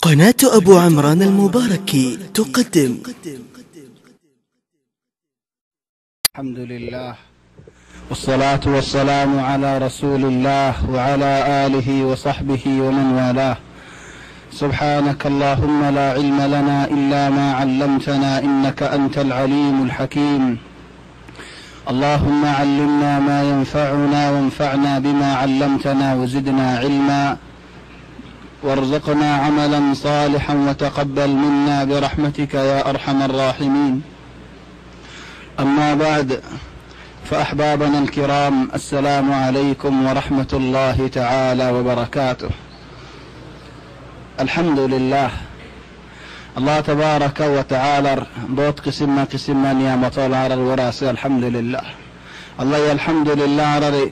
قناة أبو عمران المباركي تقدم. الحمد لله والصلاة والسلام على رسول الله وعلى آله وصحبه ومن والاه. سبحانك اللهم لا علم لنا إلا ما علمتنا إنك أنت العليم الحكيم. اللهم علمنا ما ينفعنا وانفعنا بما علمتنا وزدنا علما وارزقنا عملا صالحا وتقبل منا برحمتك يا أرحم الراحمين. أما بعد، فأحبابنا الكرام، السلام عليكم ورحمة الله تعالى وبركاته. الحمد لله، الله تبارك وتعالى بوت قسمنا نعمة على الوراثة. الحمد لله، الله يا الحمد لله على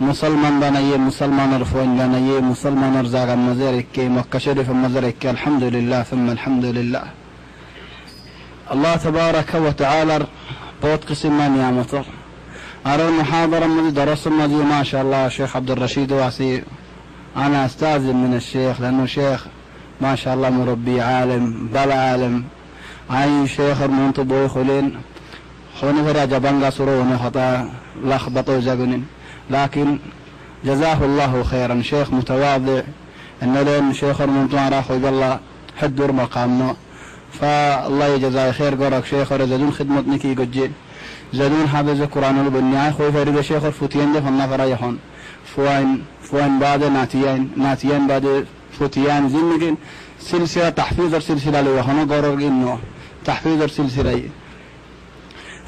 مسلمان بنايه مسلمان رفوين بنايه مسلمان رزاق مزارك مكة شريف مزارك. الحمد لله ثم الحمد لله. الله تبارك وتعالى بوت قسمنا نعمة على المحاضرة من درس الماضي. ما شاء الله شيخ عبد الرشيد واسي، أنا أستاذن من الشيخ لأنه شيخ ما شاء الله مربي عالم بل عالم. عين شيخ المنطبوي خلين خوني فرا جبانغا سروني خطا لخبطوا زقنين، لكن جزاه الله خيرا. شيخ متواضع إن لين شيخ المنطبوي راخو بالله حدور مقامنا، فالله يجزاه خير. قرك شيخ زدون خدمة نكي قجي زدون حافظ القرآن البنيا خوي فريد شيخ الفتيان ده فما فريحون فوين بعد ناتيان بعد فتيان زين سلسلة تحفيظ السلسلة اللي وهنا قرر إنه تحفيظ السلسلة.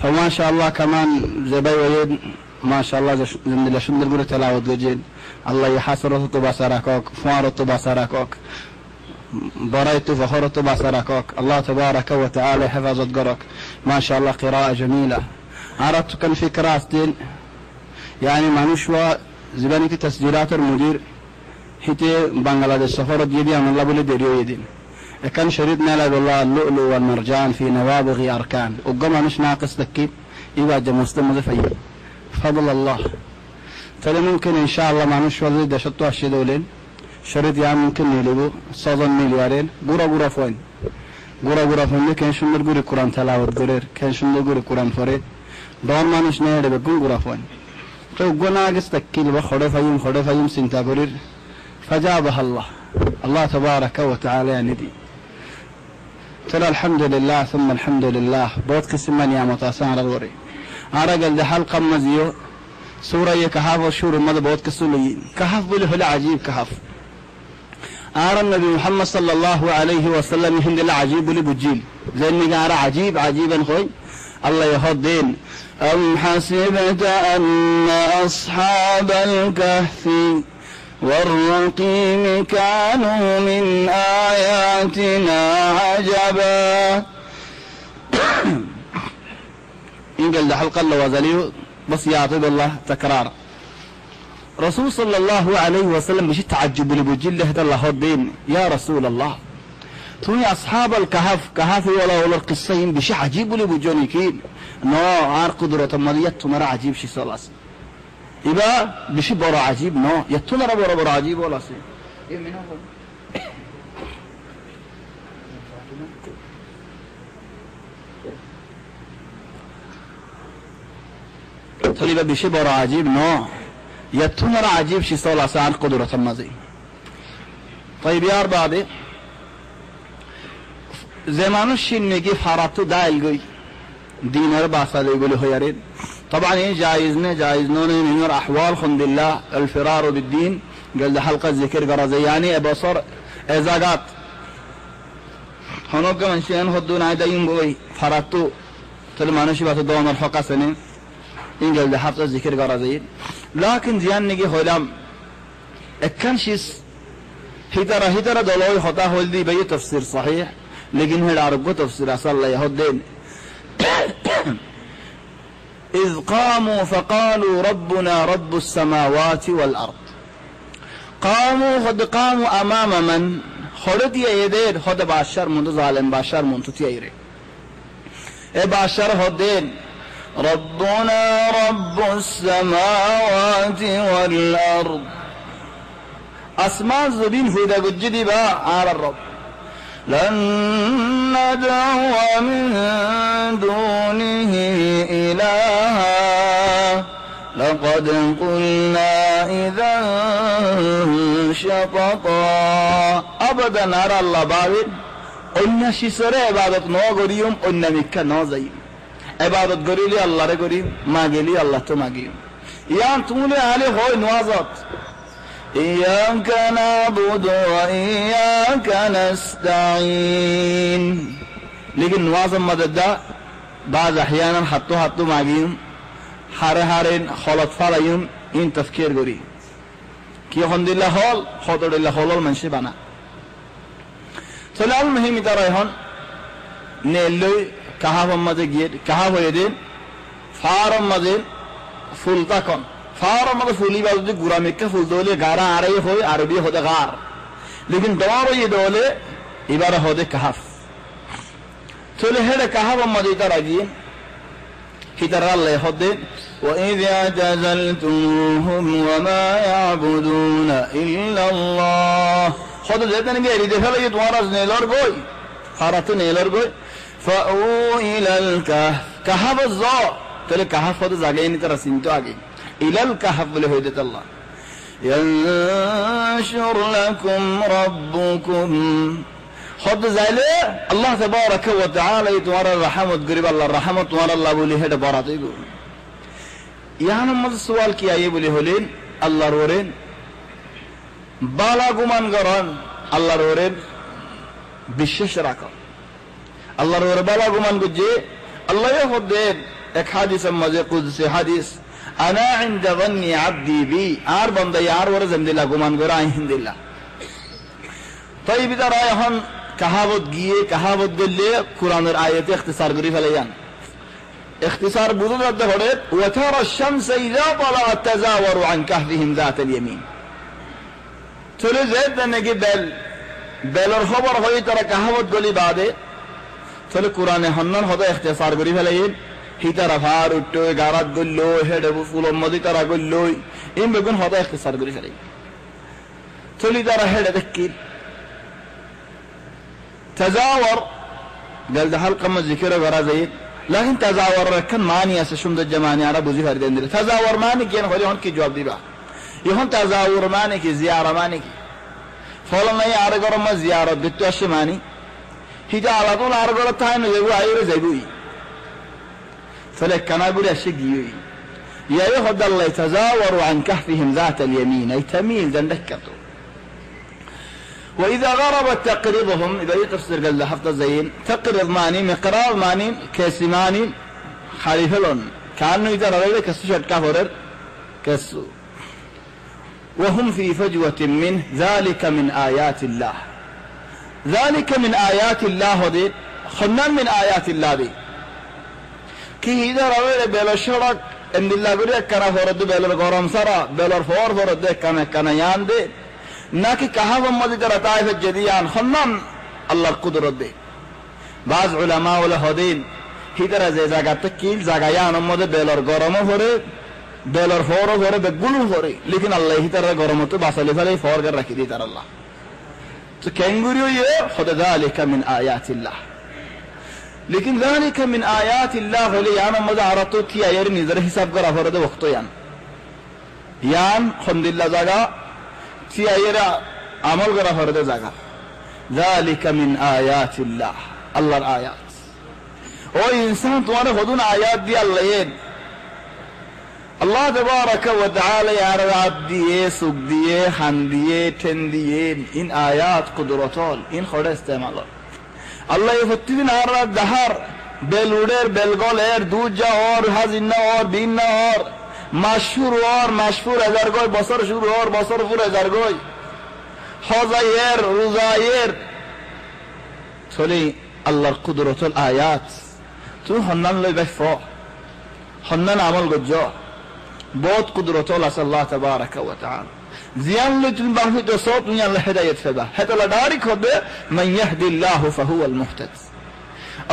فما شاء الله كمان زباي ويد ما شاء الله زند لشند القرى تلاوت جين. الله يحسر تبصركوك فار تبصركوك برايت فخرت بصركوك. الله تبارك وتعالى حفظت قرك ما شاء الله. قراءة جميلة. عرفت كان في قراءتين يعني ما نشوى زباني تسجيلات المدير هتي بنغلاديش سفرت يدي من الله بولي ديريو يدين. كان شريطنا لا بالله اللؤلؤ والمرجان في نوابغ أركان وقما مش ناقص تكيب يبقى مستمر في فضل الله. ترى ممكن إن شاء الله ما نشوى زي دشتوا الشدولين شريط يعني ممكن يلبو صادن مليارين غورا فوين كان شنو غوري قرآن تلاوت غورير كان شنو غوري قرآن فريد دور ما نش نهر بكون غورا فوين. تو غنا استكيل بخوره فيم سنتا غورير فجابها الله تبارك وتعالى يعني دي. ترى الحمد لله ثم الحمد لله بوت قسمان يا متاسان على الوري. عرقل ده حلقة مزيو سورة كهف وشور ماذا بوت كسولي كهف بله عجيب كهف. أرى النبي محمد صلى الله عليه وسلم هند العجيب لبجيل زي نجار عجيبا خوي الله يهدين. أم حسبت أن أصحاب الكهف والرقيم كانوا من آياتنا عجبا. إنقل ده حلقة الله وزليه بس يعطيب الله تكرار. رسول صلى الله عليه وسلم بشي تعجب لبجيل له الله الدين يا رسول الله توي أصحاب الكهف ولا القصين بشي عجيب لبجوني كين نو عار قدرة مالية مرة عجيب شي صلاص يبقى بشي برا عجيب نو يتمر برا عجيب ولا سي تقول بشي برا عجيب نو يتمر عجيب شي صلاة عن قدرة المزي. طيب يا أربابي زمانو الشين نجي فراتو دايل قوي دين 4 سال يقولوا هو يريد. طبعا ايه جايزنا من أحوال الحمد لله الفرار بالدين. قال ده حلقة ذكر قرازي يعني بصر ازاقات هنوك من شيئا هدون عيدين بوي فراتو تلمانو شبات الدوام الحقا سنين إن قال ده حفظ ذكر قرازي. لكن زيان نجي هلام كان شيس هيترا دلوي خطا هولدي بي تفسير صحيح لكن هل عربو تفسير أصلا يهدين. إذ قاموا فقالوا ربنا رب السماوات والأرض. قاموا أمام من خلد يدير خد باشر منذ ظالم باشر منذ تيري باشر هدين ربنا رب السماوات والأرض. أسمان زبين في ذا قد جدي بقى على الرب لن ندعو من دونه إلها لقد قلنا إذا شططا أبدا نرى الله باوين অন্য শিশরে ইবাদত ন করিম অন্য মিথ্যা ন যাই ইবাদত করিলে আল্লাহরে করিম মাগিলি আল্লাহ তো মাগিম ইয়ান তুলে আলে হয় নওয়াজত إياك نعبد وإياك نستعين लेकिन नवाज मदद बाज अहयाना हाथों मागिम हारे हारे खलत फालायुम इन तफकीर गरी कि हंदिल्ला हल खतरिल्ला हलल मनसे बाना चले आल मुहिम इतारा हन नेल्लो कहा मजे गिए कहा होए दिन फारम मजे फुलता कन फारम मजे फुली बाजू गुरा मिक्के फुल दोले गारा आ रही हो अरबी होदे गार लेकिन दवारो ये दोले इबारा होदे कहाफ चले हेडे कहा मजे इतारा गिए इतारा अल्लाह होदे وإذ اعتزلتموهم وما يعبدون إلا الله خود देते नहीं गए देखा लगे तुम्हारा नेलर गोई फारा तो नेलर गोई فأووا إلى الكهف كهف الزا तले कहाफ خود जागे नहीं तरह सिंतो आगे إلى الكهف बोले हो देता अल्लाह ينشر لكم ربكم خود जाले अल्लाह तबारक व तआला तुम्हारा रहमत गरीब अल्लाह रहमत तुम्हारा अल्लाह बोले है डबराते गो यहाँ नमज सवाल किया ये बोले होलेन अल्लाह रोरेन बाला गुमान गरन अल्लाह रोरेन विशेष राका अल्लाह रोरे बाला गुमान गुजे अल्लाह ये होदे एक हदीस मजे कुछ से हदीस अना इंद ظني عبدي बी आर बंदा यार वरे जंदिला गुमान गरा हिंदिला तो ये बिदा राय हम कहावत गिए कहावत गले कुरान और आयत इख्तिसार गरी फलयान اختصار بوضوء الدهورات وترى الشمس إذا طلعت تزاور عن كهفهم ذات اليمين تلو زيد نجي بل الخبر هو ترى كهوت قولي بعده تلو قرآن حنان هذا اختصار قريب هلاين هي ترى فار وتو غارات قلو هيد ابو فول مدي ترى قلو إن بيكون هذا اختصار قريب هلاين تلو ترى هيد ذكر تزاور قال ده حلقة ما ذكره غرا زيد لكن تزاور كان ماني اسشم ده جماني عرب وزي فردين دي تزاور ماني كين خلي هون کی جواب دیبا يهون تزاور ماني کی زياره ماني کی فولن ني ارغور ما زياره بتوش ماني هيدا على طول ارغور تاين يغو اير زيبوي فلك كان اقول اشقي يا يهد الله يتزاور عن كهفهم ذات اليمين اي تميل ذنكتو وإذا غرب تقرضهم إذا يتفسر قال له حفظ زين تقرض ماني مقرار ماني كيسي ماني خليفة لون كأنه إذا رأيه كسو شد كفرر كسو وهم في فجوة منه ذلك من آيات الله ذلك من آيات الله دي خنان من آيات الله دي كي إذا رأيه بلا شرك إن الله بريك كنا فرد بلا الغرام سرا بلا الفور فرد كنا يان دي नाकि कहा वो मदद रताए है जदियान खन्नम अल्लाह कुदरत दे बाज उलमा वल हदीन हिदरा जे जागा तकील जागा यान मदद बेलर गरम होरे बेलर फोरो होरे बेगुलु होरे लेकिन अल्लाह ही तरह गरम तो बासले फले फोर कर रखी दी तर अल्लाह तो कैंगुरियो ये खुदा ज़ालिका मिन आयातिल्लाह लेकिन ज़ालिका मिन आयातिल्लाह वली यान मदद आरतो थी आयर निजर हिसाब कर फरद वक्त यान खंदिल्ला जागा सियायरा अमल करा फरद जागा ज़ालिका मिन आयातिल्लाह अल्लाहर आयात ओ इंसान तुम्हारे खुद न आयात दिया अल्लाह तबारक व तआला यार रात दिए सुख दिए खान दिए ठन दिए इन आयात कुदरतोल इन खोड़े इस्तेमाल अल्लाह ये फत्तीन आर रात दहर बेलुडेर बेलगोलेर दूजा और हाजिना और बीना और मशहूर हजार गोय बसर शुरू और बसर फुर हजार गोय हजायर रुजायर चली अल्लाह कुदरतुल आयात तू हन्नन ले बेफो हन्नन अमल गजो बहुत कुदरतुल अल्लाह तबारक व तआला जियान ले तुम बाहु तो सो दुनिया ले हिदायत फबा हता ला दारी खुद मन यहदिल्लाहु फहुवा अलमुहतद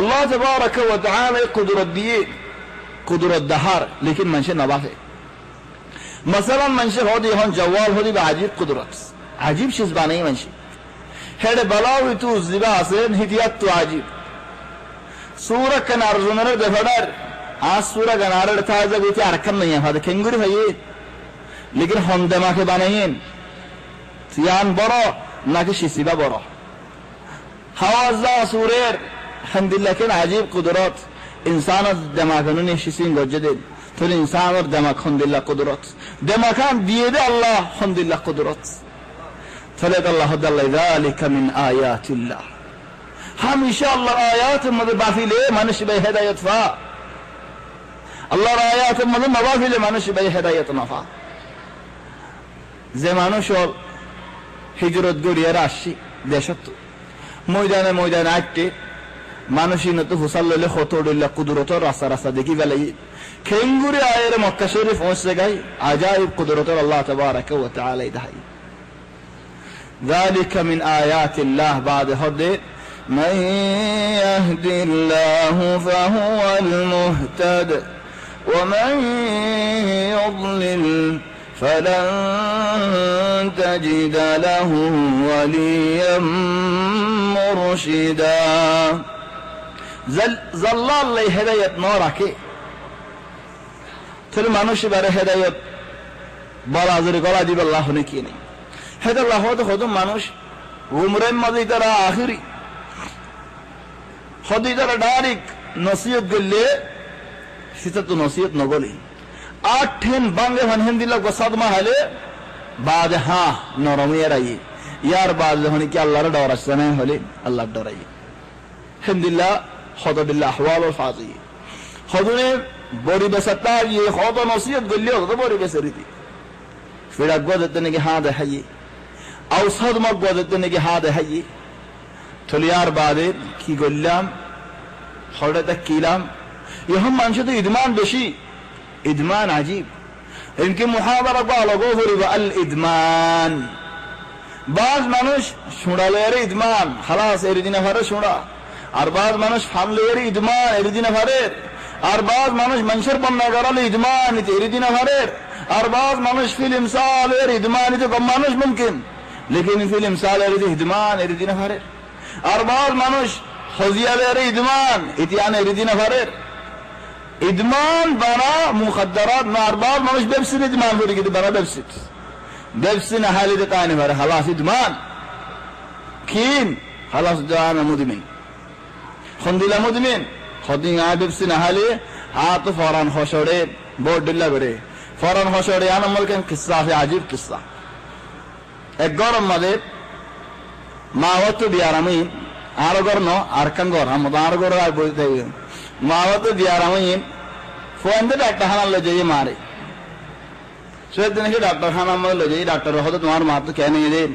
अल्लाह तबारक व तआला कुदरत दिए कुदरत दहर लेकिन मनशे नवाफे मसलन मनशे होदी हन जवाल होदी बाजीब कुदरत عجيب شيء زبانه منشي হেডে বালাউই তু জিবা আছেন হিদিয়াত তু আজিব সূরা কানার জনের দেফাডার আজ সূরা কানারের তাজা গতি আরকান নাই আমাদের কেঙ্গুরি ভাইয়ে লেকিন হন্দেমাকে বানাইয়েন সিয়ান বড় নাকি শিশিবা বড় হাওয়াজা সুরের হামদুলিল্লাহ কেন আজিব কুদরত ইনসানের দিমাগনে শিশিন গজ্জেদেন তো ইনসানের দিমাগ হামদুলিল্লাহ কুদরত দিমাগান দিয়ে দে আল্লাহ হামদুলিল্লাহ কুদরত তাহলে আল্লাহ তাআলা যালিকা মিন আয়াতিল্লাহ হামেশা আল্লাহর আয়াতের মধ্যে বাফিলে মানুষ বাই হেদায়েত ফা আল্লাহর আয়াতের মধ্যে বাফিলে মানুষ বাই হেদায়েত নাফা যে মানুষ হিজরত গড়িয়ে আসছি দেশত ময়দানে ময়দানে আটকে মানুষই নত হুসাল লইলে খতরুল্লাহ কুদরতর রাস্তা রাস্তা দেখি বেলাই খেঙ্গুরে আয়ের মক্কা শরীফ পৌঁছে গাই আজাইব কুদরতর আল্লাহ তাবারাকা ওয়া তাআলা দেখাই যালিকা মিন আয়াতিল্লাহ বাদ হদে মান ইয়াহদিল্লাহু ফাহুয়াল মুহতাদ ওয়া মান ইউদ্লিল فلن تجد له وليا مرشدا ظل الله هداية نورك تل মানুষ বারে হেদায়েত বলা জোরে গলা দিবে আল্লাহ নাকি নেই হেদায়েত আল্লাহ হতে হতো মানুষ উমরের মধ্যে তারা আখিরি হদি তারা ডাইরেক্ট নসিহত গলে সেটা তো নসিহত নগলি আঠেন বাংলা হানহিন্দিল্লাহ গোসাদমা হালে বাদ হ্যাঁ নরমিয়ার আইয়ে ইয়ার বাদ যখন কি আল্লাহর ডর আসছে না হলে আল্লাহর ডর আইয়ে হামদুলিল্লাহ হদবিল্লাহ আহওয়াল ও ফাজি হদনে পরিবেশতা ইয়ে হদ নসিহত গলি হদ পরিবেশের রীতি ফিরা গদতে নাকি হ্যাঁ দেখাইয়ে আউসাদ মগ গদতে নাকি হ্যাঁ দেখাইয়ে থলিয়ার বাদে কি গল্লাম হঠাৎ কিলাম ইহম মানুষ তো ইদমান বেশি إدمان عجيب يمكن محاضرة قالوا قولوا الإدمان بعض মানুষ শুনালের ইদমান خلاص এরিদিনা ফারে শুনা আর بعض মানুষ ফামলের ইদমান এরিদিনা ফারে আর بعض মানুষ মানুষের বন্যা করালে ইদমান এরিদিনা ফারে আর بعض মানুষ ফিল্ম সালের ইদমান এটা কম মানুষ মুমকিন लेकिन ফিল্ম সালের ইদমান এরিদিনা ফারে আর بعض মানুষ হজিয়ালের ইদমান ইতিয়ান এরিদিনা ফারে ইদমান বানা মুখাদ্দারাত মারবার মানুষ ব্যবসিত ইদমান করে কিন্তু বানা ব্যবসিত ব্যবসিত না হালিতে কানে বারে খালাস ইদমান কিন খালাস জানা মুদমিন খন্দিলা মুদমিন খদিন আ ব্যবসিত না হালি হাত ফরান হসড়ে বোর্ড দিলা করে ফরান হসড়ে আনমল কেন কিসসা আছে আজীব কিসসা এক গরম মাদে মাওয়াত বিয়ারামিন আর গরনো আর কান গর হাম আর গর আর বলতে মাওয়াত বিয়ারামিন ফোনতে ডাক্তার খানা লে যাই মারে সেদিন কি ডাক্তার খানা মে লে যাই ডাক্তার হদ তোমার মা তো কেন দেন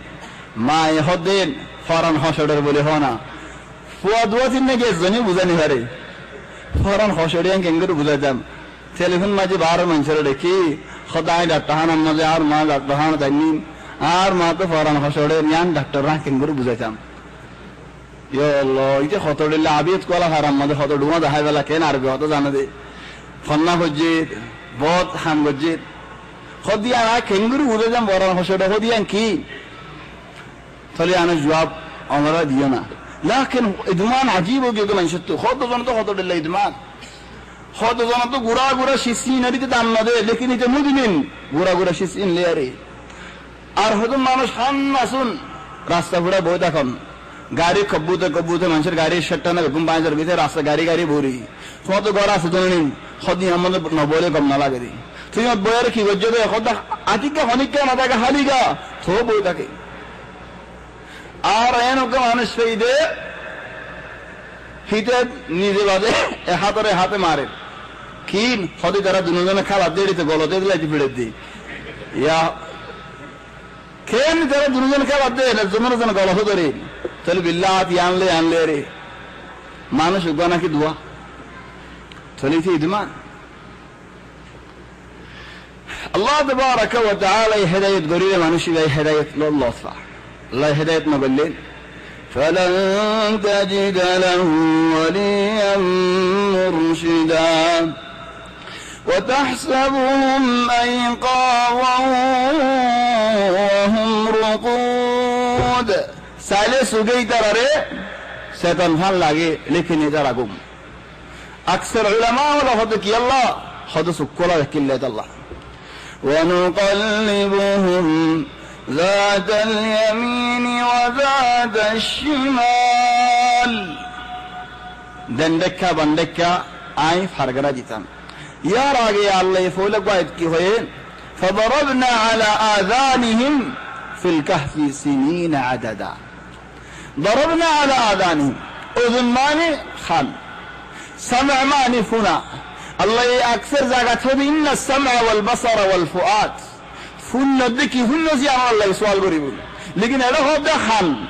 মা এ হদেন ফরান হসড়ের বলে হনা ফুয়া দুয়া তিন নাকি জনি বুঝানি পারে ফরান হসড়িয়ান কেঙ্গুর বুঝাইতাম টেলিফোন মাঝে বার মানুষের দেখি খদাই ডাক্তার খানা মাঝে আর মা ডাক্তার খানা যাইনি আর মা তো ফরান হসড়ে ইয়ান ডাক্তার রা কেঙ্গুর বুঝাইতাম ইয়া আল্লাহ ইতে খতড়িল্লা আবিয়ত কলা হারাম মাঝে খতড় ডুমা দেখাই বেলা কেন আরবি হতো জানে দে ফন্না হজ্জিত বহুত হাম গজ্জিত খদিয়া না কেঙ্গুরু বুঝে যাম বড় হসড়ে খদিয়ান কি তাহলে আনা জবাব আমরা দিও না লাকিন ইদমান আজীব হয়ে গেল মানুষের তো জন তো খতড়িল্লা ইদমান জন তো গুড়া গুড়া শিশি নদীতে দাম না দে লেকিন এটা মুদমিন গুড়া গুড়া শিশি লে আরে আর হয়তো মানুষ খান আসুন রাস্তা ঘুরা বই দেখুন গাড়ি কব্বুতে কব্বুতে মানুষের গাড়ির সেটটা না ঘুম পাঁচের ভিতরে রাস্তা গাড়ি গাড়ি ভরি তোমার তো গড় আছে জানি সদি আমাদের নবলে কম না লাগে তুমি বইয়ের কি করছো আতিকা হনিকা না থাকে হালিগা তো বই থাকে আর এনকে মানুষ সেই দে হিতে নিজে বাজে হাতরে হাতে মারে কি সদি তারা দুজনে খাবার দেড়িতে গলতে দিলাইতে ফিরে দি ইয়া খেন তারা দুজন খাবার দে জনের জন্য গলত ধরে তাহলে বিল্লাহ আনলে রে মানুষ উগা নাকি দোয়া তাহলে ইদমান আল্লাহ তাবারাকা ওয়া তাআলা হিদায়াত গরিরে মানুষ এই হিদায়াত আল্লাহ আল্লাহ হিদায়াত না বললেন فلن تجد له وليا مرشدا وتحسبهم أيقاظا وهم رقود সাইলে সুগেই তারারে শয়তান ফান লাগে লিখিনি তারা গুম আকসার উলামা হলো হদ কি আল্লাহ হদ সুকলা কিল্লাত আল্লাহ ونقلبهم ذات اليمين وذات الشمال دندكا بندكا آي فرقنا جيتان يا راقي الله يفول قائد كي هوين فضربنا على آذانهم في الكهف سنين عددا ضربنا على آذانهم أذن ماني خان سمع ماني فنا الله أكثر زاقت إن السمع والبصر والفؤاد فن الذكي هن زيان الله سؤال قريبون لكن هذا هو ده خان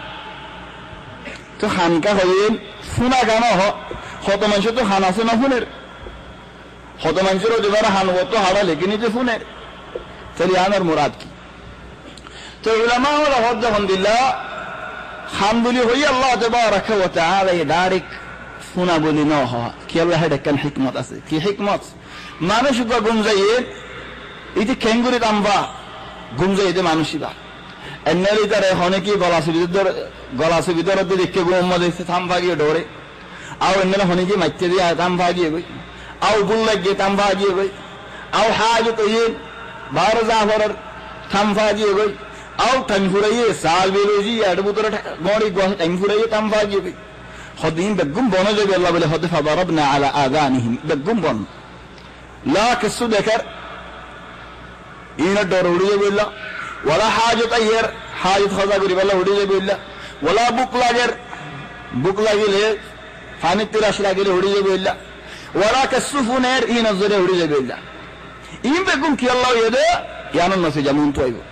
تو خان كهوين فنا كما هو خط منشو تو خان أصلا فنر خط منشو رو دوباره خان وطو هذا لكن يجي فنر تليان المراد کی تو علماء ولا هذا الحمد لله الحمد لله هو الله تبارك وتعالى يدارك فنا بولي نوها كي الله هذا كان حكمة أصل كي حكمة ما نشوف قومزين إذا كنغوري تامبا قومزين إذا ما نشيبا النري ترى هون كي غلاس بيدور ده كي قوم ما ده تامبا كي دوري أو النلا هون كي متى ده تامبا كي بي أو بولا كي تامبا كي بي أو حاجة تيجي بارزا فرر تامبا كي بي أو تنفوريه سال بيلوجي أدبوتر غوري تنفوريه تامبا كي بي خدين بقوم بنا جب الله بله خد فضربنا على آذانهم بقوم بن لا كسو ذكر إن الدور ودي جب الله ولا حاجة أير حاجة خذا قريب الله ودي جب الله ولا بقلا جله فاني تراش لا جله ودي جب الله ولا كسو فنير إن الزر ودي جب الله إن بقوم كي الله يده يعني الناس جمون تويبو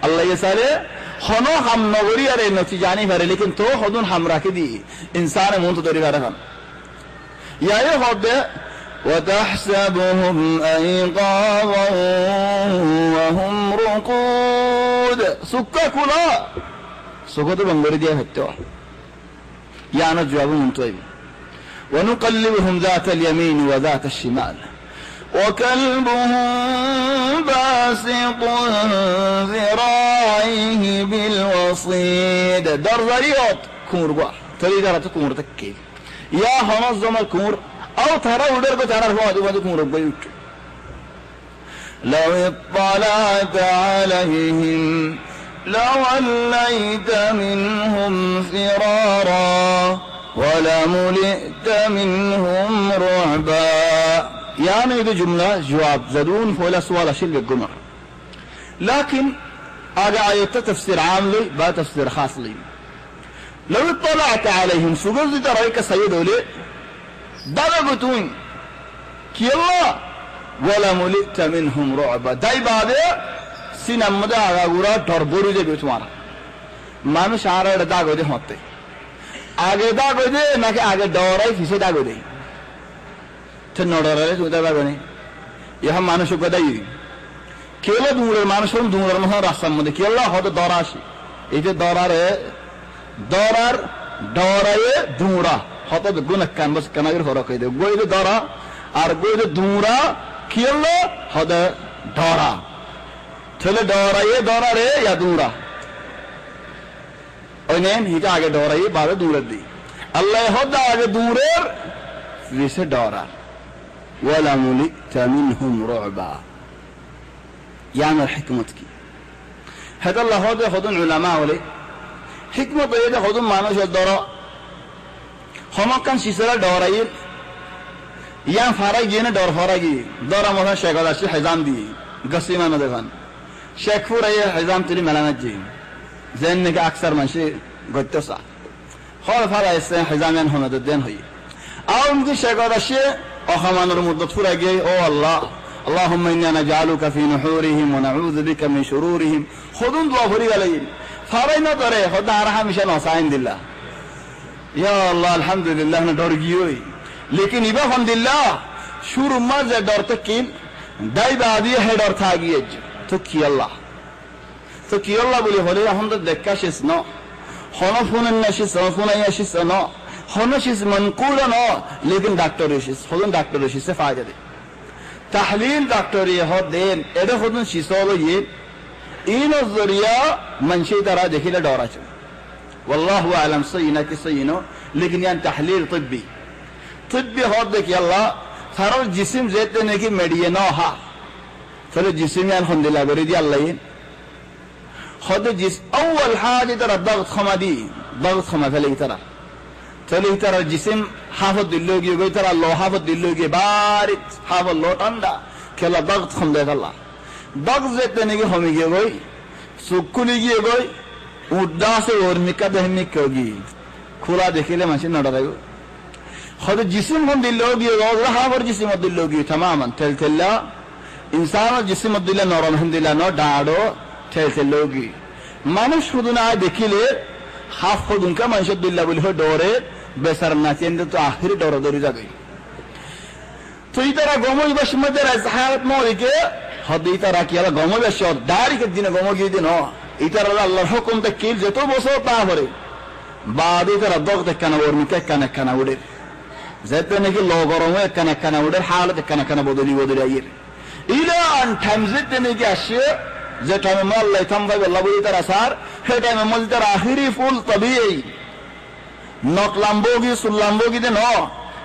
الله يسأله خنو هم نغوري أري نتيجاني فره लेकिन तो خدون हम राके दी इंसान मुंत तोरी फरे खान या ये होते وتحسبهم أيقاظا وهم رقود سكا كلا سكا تو بنغوري دي هتوا يا أنا جواب منتوي ونقلبهم ذات اليمين وذات الشمال وكلبهم باسط ذراعيه بالوصيد در ذريوت كمر بقى تري دارت كمر تكيف يا هنظم الكمر أو ترى ودر بترى الفواد وادي كمر بيوت لو اطلعت عليهم لوليت منهم فرارا ولملئت منهم رعبا يعني هذه جملة جواب زدون فولا سؤال أشيل بالجمر لكن هذا آية تفسير عام لي با تفسير خاص لي لو اطلعت عليهم سجل رأيك سيد ولي درجتون كي الله ولا ملئت منهم رعبا داي بعد سينما مدى أغاورا تربوري دي بيتوارا مانو شعر داغو دي ہوتے آگے داغو دي ناکہ آگے دورائی فیسے داغو دي تنورا تو دابا بني يا هم مانو شو قداي كيلا دور مانو شو دور ما راسم مده كيلا هذا دوراشي ايده دورار دوراي دورا هذا بغون كان بس كان غير فرق كده غويد دورا ار غويد دورا كيلا هذا دورا تله دوراي دوراره يا دورا اونين هيدا اگے دوراي بعد دور دي الله هذا اگے دورر ويسه دورا ولا ملئت منهم رعبا يعني الحكمة كي هذا الله هذا خدون علماء ولي حكمة بيده خدون مانو شو دورا خما كان شيسرا دورين يان فارق جينا دور فارقي دورا مثلا شيخ هذا شيء حزام دي قصيمة ندفن شيخ فور أيه حزام تري ملامت جين زين أكثر من شيء قد تصع خالف هذا السنة حزام ين هنا الدين هي أو ممكن شيخ هذا شيء أخمان المدة فرقي أو الله اللهم إنا نجعلك في نحورهم ونعوذ بك من شرورهم خذون دعاء فريق عليهم فارينا طريق خذ عرها مشان وصاين دلله يا الله الحمد لله ندور جيوي لكن يبقى الحمد لله شور ما زي دور تكين داي بعدي هدور تاجيج تكي الله بولي هولي هم تدكاش اسنا خنفون النشيس خنفون يشيس أنا خنشيس منقولا نا لكن دكتوريشيس خذون دكتوريشيس فايدة دي تحلیل دکتری ها دین ایده خودن شیسالو یه این الزریا منشی ترا دخیل دارا چه والله أعلم صينا كصينه लेकिन यान तहलील तिब्बी होत देखिए अल्लाह थारा जिस्म जेते ने की मेडियनो हा चलो जिस्म यान खुंदिला बरी दी अल्लाह ये खुद जिस अव्वल हाजी तरह दग्त खमा फैले तरह चलो तरह जिस्म हाफत दिल्लोगी गई तरह लो हाफत दिल्लोगी बारित हाफत लो ठंडा केला दग्त खम दे अल्लाह दग्त जेते ने की खमी गई सुकुली गई उदास और मिका दहमी होगी खुला देखिले मशीन न डरेगो खुद जिस्म हम दिल्लोगी और हाफर जिस्म दिल्लोगी तमामन तेल इंसान जिस्म दिल्ला नरम हिंदिला नो डाडो तेलोगी मानुष खुद ना देखिले हाफ खुद उनका मनुष्य दिल्ला बोले हो डोरे बेसर नाचेंदे तो आखिरी डोरा डोरी जा गई तो इतना गोमो बस मध्य हालत मोदी के खुद इतना किया गोमो बस दारी के दिन गोमो की दिन हो इतर अल्लाह हुकुम तक कील जे तो बसो तावरे बाद इतर दग कना और मिके कना उड़े जेते ने कि लोगों में कना उड़े हालत कना बदली आयर इला अन टाइम्स ने कि अशे जे टाइम अल्लाह थम भाई अल्लाह बुरी तरह सार हे टाइम मल तर आखिरी फुल तबीई नकलंबोगी सुलंबोगी दे नो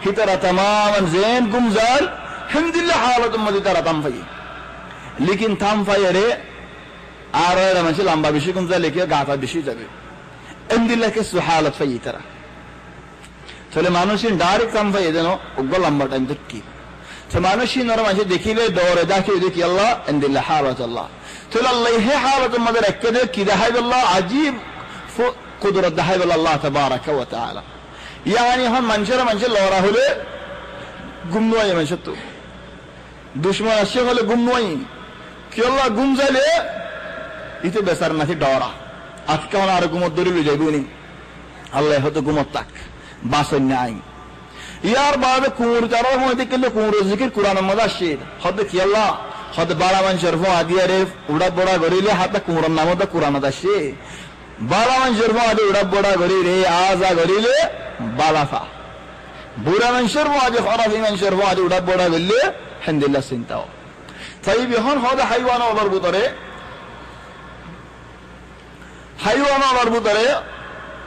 हितरा तमाम जैन गुमजाल हिंदिल्ला हालत मल तरह तम भाई लेकिन थम भाई रे आरा मनुष्य लंबा विषय कुम लेके गाता विषय जाबे इंदिल्ला के सुहालत फई तरह चले मानुषी डायरेक्ट कम फई देनो उग्गो लंबा टाइम तक की तो मानुषी नर मनुष्य देखिले दौरे दाखिल देखि अल्लाह इंदिल्ला हालत अल्लाह चले अल्लाह हे हालत मदर एकदे की दहाय अल्लाह अजीब कुदरत दहाय अल्लाह तबारक व तआला यानी हम मनुष्य लौरा होले गुमनोय मनुष्य तो दुश्मन अशे होले गुमनोय कि अल्लाह गुम जाले इते बेसर नाथि डरा আজকে আর গুমত দরিল যাইবনি আল্লাহ হয়তো গুমত তাক বাসন নাই ইয়ার বাদে কুর তারা মধ্যে কেলে কুর জিকির কুরআনের মধ্যে আসে হয়তো কি আল্লাহ হয়তো বালামান শরফ আদিয়ারে উড়া বড়া গরিলে হাতে কুরআন নামে কুরআন আসে বালামান শরফ আদি উড়া বড়া গরিলে আজা গরিলে বালাফা বুরামান শরফ আদি খরাফিমান শরফ আদি উড়া বড়া গরিলে হামদুলিল্লাহ চিন্তাও তাই বিহন হয়তো হাইওয়ান ওর ভিতরে হাইওয়ান ওর ভিতরে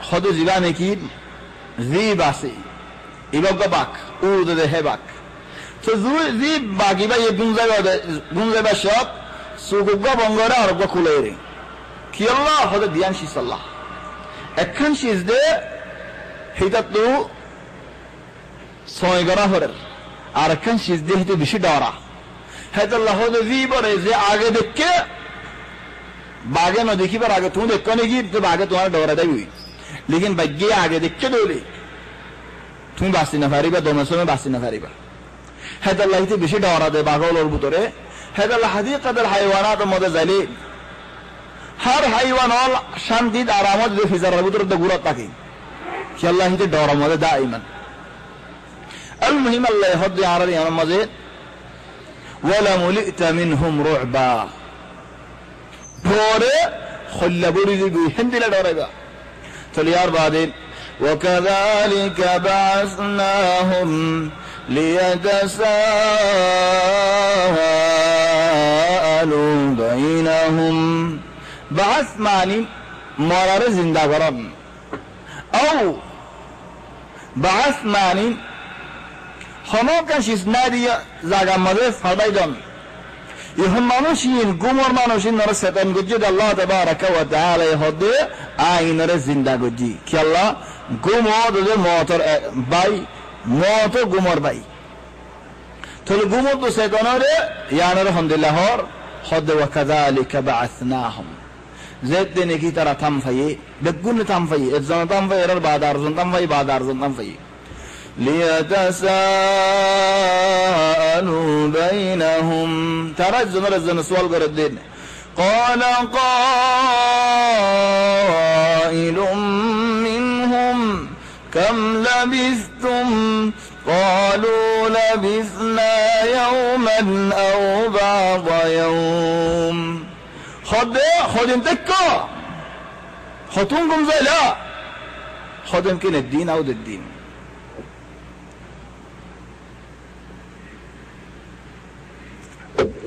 হয়তো জীবানে কি জীব আছে ইবাগা বাক উদে হেবাক তো জীব বাকি বা এই গুনজাবা সব সুগুগা বঙ্গরা আর গো খুলেরে কি আল্লাহ হয়তো দিয়ান শিসাল্লাহ একখান শিজ দে হিতা তো ছয় গরা হরের আর একখান শিজ দে হিতে বেশি ডরা হয়তো আল্লাহ হয়তো জীবরে যে আগে দেখে बागे न देखी पर आगे तू देखो नहीं की तो आगे तुम्हारा डोरा दे हुई लेकिन बग्गे आगे देख के डोले तुम बासी न फारी बा दोनों में बासी न फारी बा है तो अल्लाह इतने बेशी डोरा दे बागोल और बुतरे है तो अल्लाह हदी कदर हाइवाना तो मदद जाली हर हाइवान और शांति आरामत जो फिजर बुतर तो गुरत ताकि कि अल्लाह इतने डोरा मदद दाइमन अल मुहिम अल्लाह हद यार यार मज़े वला मुलिता मिनहुम रुअबा डोरे खुल्ला बुरी जी हिंदिला डोरेगा चल यार बादे وكذلك بعثناهم ليتساءلوا بينهم بعث معني مرار زنده قرن او بعث معني خنوكا شسنادي زاغا مدف فضايدون يهم مانوشين قمر مانوشين نرى ستان قجد الله تبارك وتعالى يهدي آئين نرى زنده قجي كي الله قمر دو موتر باي موتر قمر باي تل قمر دو ستان نرى يعني الحمد لله هور خد وكذلك بعثناهم زيت ديني كي ترى تنفي بقون تنفي اتزان تنفي رر بعد ارزن تنفي بعد ارزن تنفي ليتساءلوا بينهم ترجم رجل سؤال قردين قال قائل منهم كم لبثتم قالوا لبثنا يوما أو بعض يوم خد انتكا خطونكم زي لا خد يمكن الدين أو ضد الدين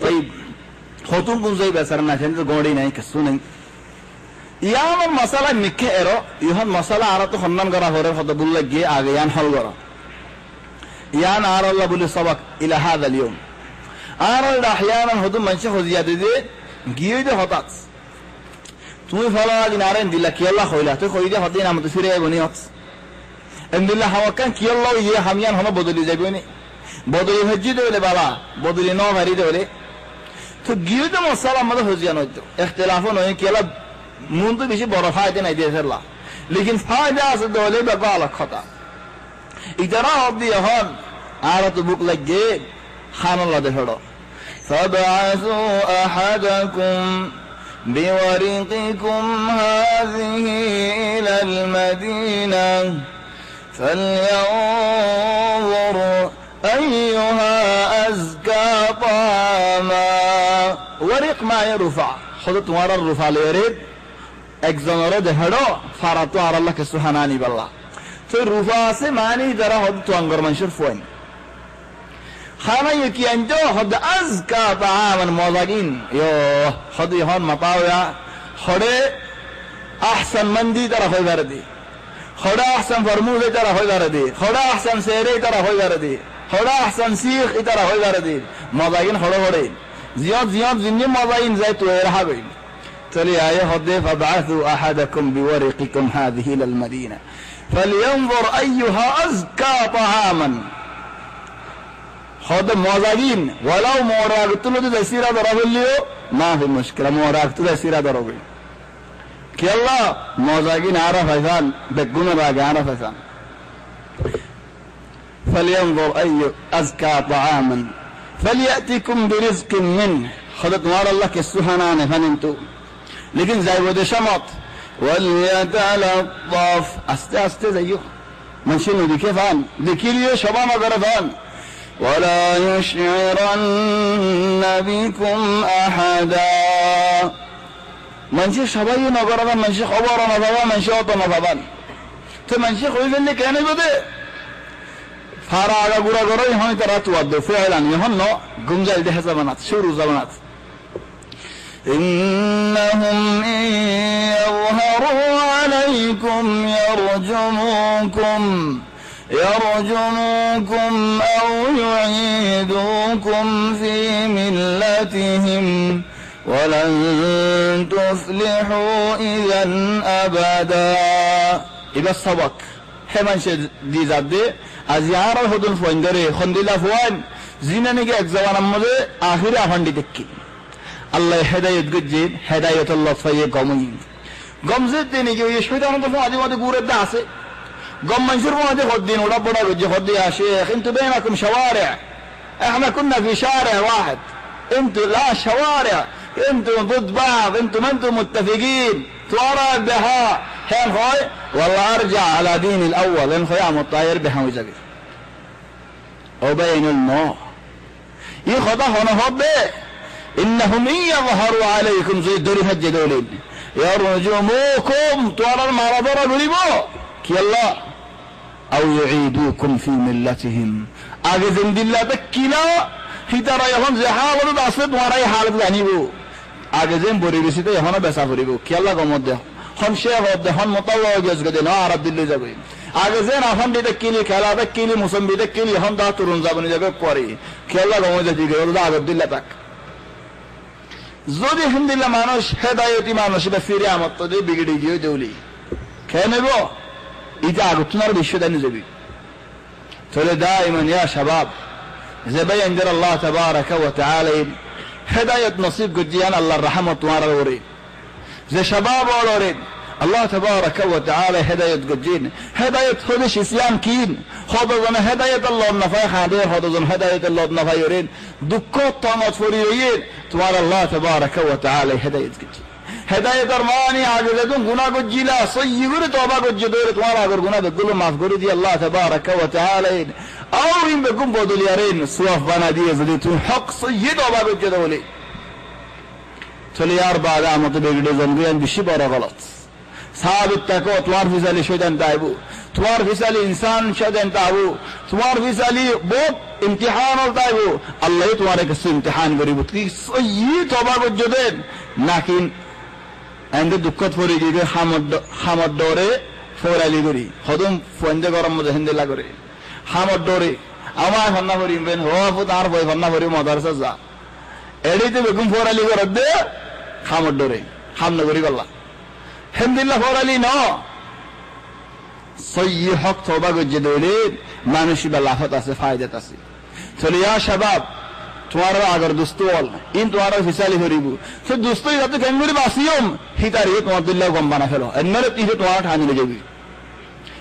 طيب خطون كن زي بسرنا عشان تقولي नहीं कसू नहीं ইয়ান মশালা নিখে এরো ইহন মশালা আর তো সন্ধান করা হরে হত বুল্লা গিয়ে আগে ইয়ান হল করা ইয়ান আর আল্লাহ বলে সবাক ইলা হাদাল ইয়ুম আর আহয়ানান হদু মানুষ হজিয়া দিদি গিয়ে দে হঠাৎ তুমি ফলা দিন আরেন দিলা কি আল্লাহ হইলা তুই কই দে হদিন আমাদের ফিরে গনি হত এন্দিল্লাহ হাওয়াকান কি আল্লাহ ইয়ে হামিয়ান হনো বদলি যাবে নি বদলি হজ্জি দেলে বাবা বদলি ন ভারি দেলে তো গিয়ে দে মশালা আমাদের হজিয়া নয়তো ইখতিলাফ নয় কি আল্লাহ মন তো বেশি বড় ফায়দা নাই দিয়ে ফেললা লেকিন ফায়দা আছে দলে বাবা আলাদা কথা ইতারা অবধি এখন আর তো বুক লাগে খান আল্লাহ দেখো فابعثوا أحدكم بورقكم هذه إلى المدينة فلينظر أيها أزكى طعاما ورق ما يرفع خذت ورا الرفع ليريد একজন ওরে দেহড়ো ফারাতো আর আল্লাহকে সুবহানানি বাল্লাহ তো রুফা আছে মানে যারা হদ তো আঙ্গর মানুষের ফোন খানা কি আনতো হদ আজকা তাআমান মাযাগিন ইয়ো হদ ইহন মাপাওয়া হড়ে আহসান মন্দি তারা হই বারদি হড়া আহসান ফরমুলে তারা হই বারদি হড়া আহসান সেরে তারা হই বারদি হড়া আহসান সিখ তারা হই বারদি মাযাগিন হড়ে হড়ে জিয়াদ জিয়াদ জিন্নি মাযাগিন যাই তো এর হবে চলে আয়ে হদে ফাবআথু আহাদাকুম বিওয়ারিকিকুম হাযিহি ইলাল মাদিনা ফালইয়ানজুর আইয়ুহা আযকা তাআমান হদ মাযাগিন ওয়ালাউ মুরাগতুল যাসিরা দরাবলিও মা হি মুশকিলা মুরাগতুল যাসিরা দরাবে কি আল্লাহ মাযাগিন আরাফ হাসান বেগুন রাগে আরাফ হাসান ফালইয়ানজুর আইয়ু আযকা তাআমান ফালইয়াতিকুম বিরিজকিন মিন হদত ওয়ার আল্লাহ কে সুবহানানে ফানিন্তু लेकिन जाइबो दे शमत वलियतलطف আস্তে আস্তে যাইও মানুষ নদীকে ফান দেখিলিও সবা নগরে ফান ওয়ালা ইউশিরান্না বিকুম আহাদা মানুষ সবাই নগরে ফান মানুষ খবর না পাবা মানুষ অত না পাবান তো মানুষ কই ফেললে কেন বদে ফারা আগা গুড়া গরই হয় তারা তো আদ ফেলান এখন ন গুমজাল দেহ জামানাত শুরু জামানাত إنهم إن يظهروا عليكم يرجموكم أو يعيدوكم في ملتهم ولن تفلحوا إذا أبدا إذا السبق همان شيء دي زبدي أزيار الهدن فوندري خندلا فوان زينانيك أكزوان أمده آخر أفندي تكي আল্লাহ হেদায়েত গজ্জিন হেদায়েত আল্লাহ ফায়ে গমই গমজেদ দিনে কি ওই শয়তান তো ফাদি মধ্যে ঘুরে দা আছে গম মনসুর মধ্যে হদ্দিন ওটা বড় গজ্জি হদ্দি আসে انتوا بينكم شوارع احنا كنا في شارع واحد انتوا لا شوارع انتوا ضد بعض انتوا ما انتم متفقين ترى بها هين خوي والله ارجع على دين الاول ان خيام الطاير بها وجبي وبين النور يخضع هنا هبه إنهم إن يظهروا عليكم زي الدوري هجدولين يرجموكم طوال المرض رجلبو كي الله أو يعيدوكم في ملتهم أجزم بالله بكنا هترى يهون زي حالة بأسد وراي حالة لعنيبو أجزم بوري بسيطة يهون بسافريبو كي الله قمت ده هون شيخ ده هون مطوع جزقدين عرب دلو زبين أجزم أفهم بدكيلي كلا بكيلي مسلم بدكيلي هون ده ترون زبني زبك قري كي الله قمت ده جيجي الله عبد الله بك যদি হিন্দিলা মানুষ হেদায়তি মানুষ এটা ফিরে আমার তো বিগড়ে গিয়ে দেউলি খেয়ে নেব এটা আগতনার বিশ্বদানি যাবি তাহলে দাইমান ইয়া শাবাব زبين عند الله تبارك وتعالى هداية نصيب قديان الله الرحمة واروري زي شباب واروري الله تبارك وتعالى هداية قدين هداية خدش إسلام كين خدوزن هداية الله النفاي خادير خدوزن هداية الله النفاي يرين دكوت طامت فريوين توار الله تبارك وتعالى هداية قدين هداية درماني عاجزتون گناه قجيلا صيغور توبة قجدور توار اگر گناه بقلو مافقوري دي الله تبارك وتعالى او ان بكم بودول يارين سواف بنا دي زديتون حق صيد توبة قجدولي تلي اربع دامت بيقلو زنگوين بشي بارا غلط ثابت تکو توار فیصلی شدن تایبو توار فیصلی انسان شدن تایبو توار فیصلی بود امتحان تایبو الله تواره کسی امتحان کری بود که صحیح توبه کو جدن لیکن এন্ড দুঃখত পড়ে গিয়ে হামদ ডরে ফোরালি করি হদম ফন্দে গরম মধ্যে হেন্দেলা করে হামদ ডরে আমার ভান্না করি বেন হো তার বই ভান্না করি মাদ্রাসা যা এডিতে বেগুম ফোরালি করে দে হামদ ডরে হামনা করি গল্লা হেন্দিল্লা ফোরালি ন সহি হক তওবা গজে দইলে মানুষই বা লাফত আছে ফায়দাত আছে চলে ইয়া শাবাব তোমার আগর দুস্তওয়াল ইন তোমার ফিসালি করিব সে দুস্তই যাতে কেঙ্গুরি বাসিয়ম হিতারি তোমার দিল্লা গম বানা ফেলো এনরে তিহে তোমার ঠানি লয়ে যাবি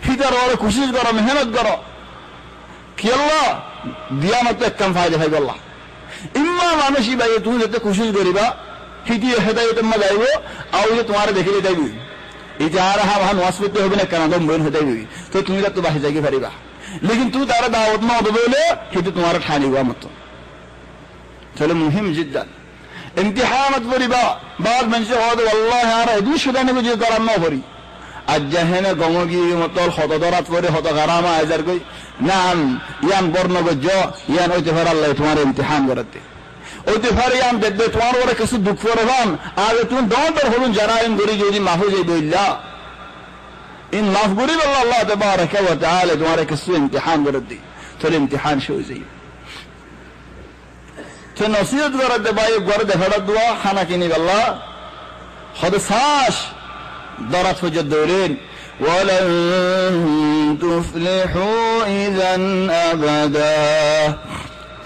হিতার ওরে কোশিশ করো মেহনত করো কি আল্লাহ দিয়ামত একদম ফায়দা হয় আল্লাহ ইম্মা মানুষই ভাই তুমি যাতে কোশিশ করিবা হিতি হেদায়েত মা যাইব আও যে তোমার দেখিলে যাইবি এটা আর হান ওয়াসবিতে হবে না কেন দম বইন হইতাই তো তুমি তো বাহি যাইতে পারিবা লেকিন তুই তারা দাওয়াত না দেবলে হিতি তোমার ঠানি গো মত চলে মুহিম জিদ্দান ইমতিহানাত পরিবা বাদ মানুষ হদ والله আর দুই সুদানে বুঝি করার না পরি আজ জাহেনে গমগি মতল হতদরাত পরে হত গারামা হাজার কই নাম ইয়ান বর্ণগজ ইয়ান হইতে পারে আল্লাহ তোমার ইমতিহান করতে ওইতে পারে ইয়ান দেখবে তোমার ওরে কিছু দুঃখ করবান আর তুমি দর হলুন জারাইম করি যদি মাফু যাই বইল্লা ইন মাফ করি আল্লাহ তাবারাকা ওয়া তাআলা তোমার কিছু ইমতিহান করতে চলে ইমতিহান শুরু যাই তো নসিহত করতে ভাই ঘরে দেখাটা দোয়া খানা কিনি গল্লা হদ সাস দরাত ফজর দৌড়েন ওয়ালান তুফলিহু ইযান আবাদা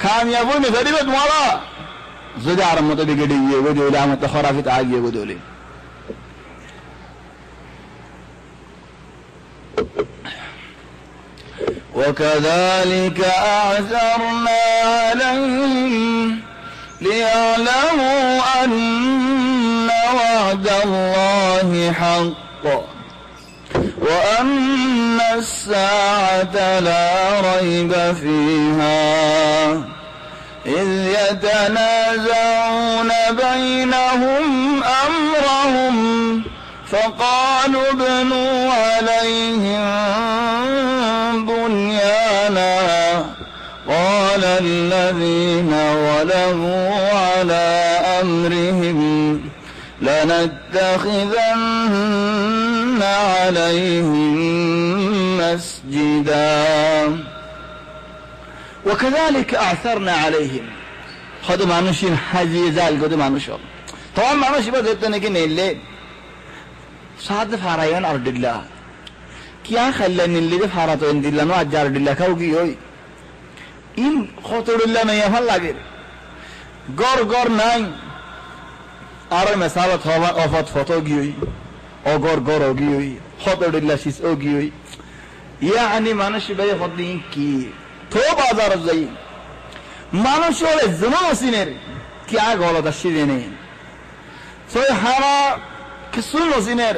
কামিয়াব নে গরিবে তোমারা যদি আর মত দিকে গিয়ে গো দিলে আমত খরাফিত আগিয়ে গো দিলে وكذلك أعثرنا عليهم ليعلموا أن وعد الله حق وأن الساعة لا ريب فيها إذ يتنازعون بينهم أمرهم فقالوا ابنوا عليهم بنيانا قال الذين غلبوا على أمرهم لنتخذن عليهم مسجدا وكذلك أعثرنا عليهم خذ مانوشين حجي زال قد مانوشو طبعا مانوشي بس يتنكي نيلي साथ फारायन और डिल्ला क्या खल्ला निल्ले दे फारा तो इन डिल्ला नो अजार डिल्ला खाओगी होई इन खोतुडिल्ला नहीं हल लागे गौर गौर नहीं आरे मिसाल थवा ऑफत फोटोगी होई और गौर गौर होगी होई खोतुडिल्ला शिस होगी होई यानी मानुष्य भाई खुदी की तो बाजार जाई मानुष्य वाले जमानो सिनेर क्या गलत अशीरे नहीं सो हारा किसुल नसीनेर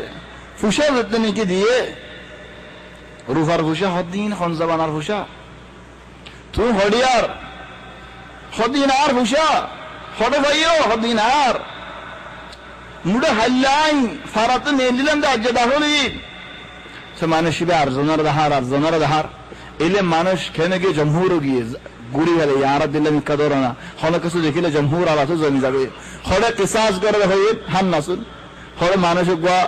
फुशा जतने के दिए रूफार फुशा हद्दीन खंजबानार फुशा तू हडियार हद्दीनार फुशा हडे भाइयो हद्दीनार मुडे हल्लाई फारात नेलिलम दा अज्जदा होली से मानुष शिबे अर्जुनर दहार इले मानुष कहने के जमहूर होगी गुड़ी वाले यार दिल्ला में कदोरना होने कसु देखिले जमहूर आला तो जमी जागे हडे किसास करे होई हम नसुन হরে মানুষ গা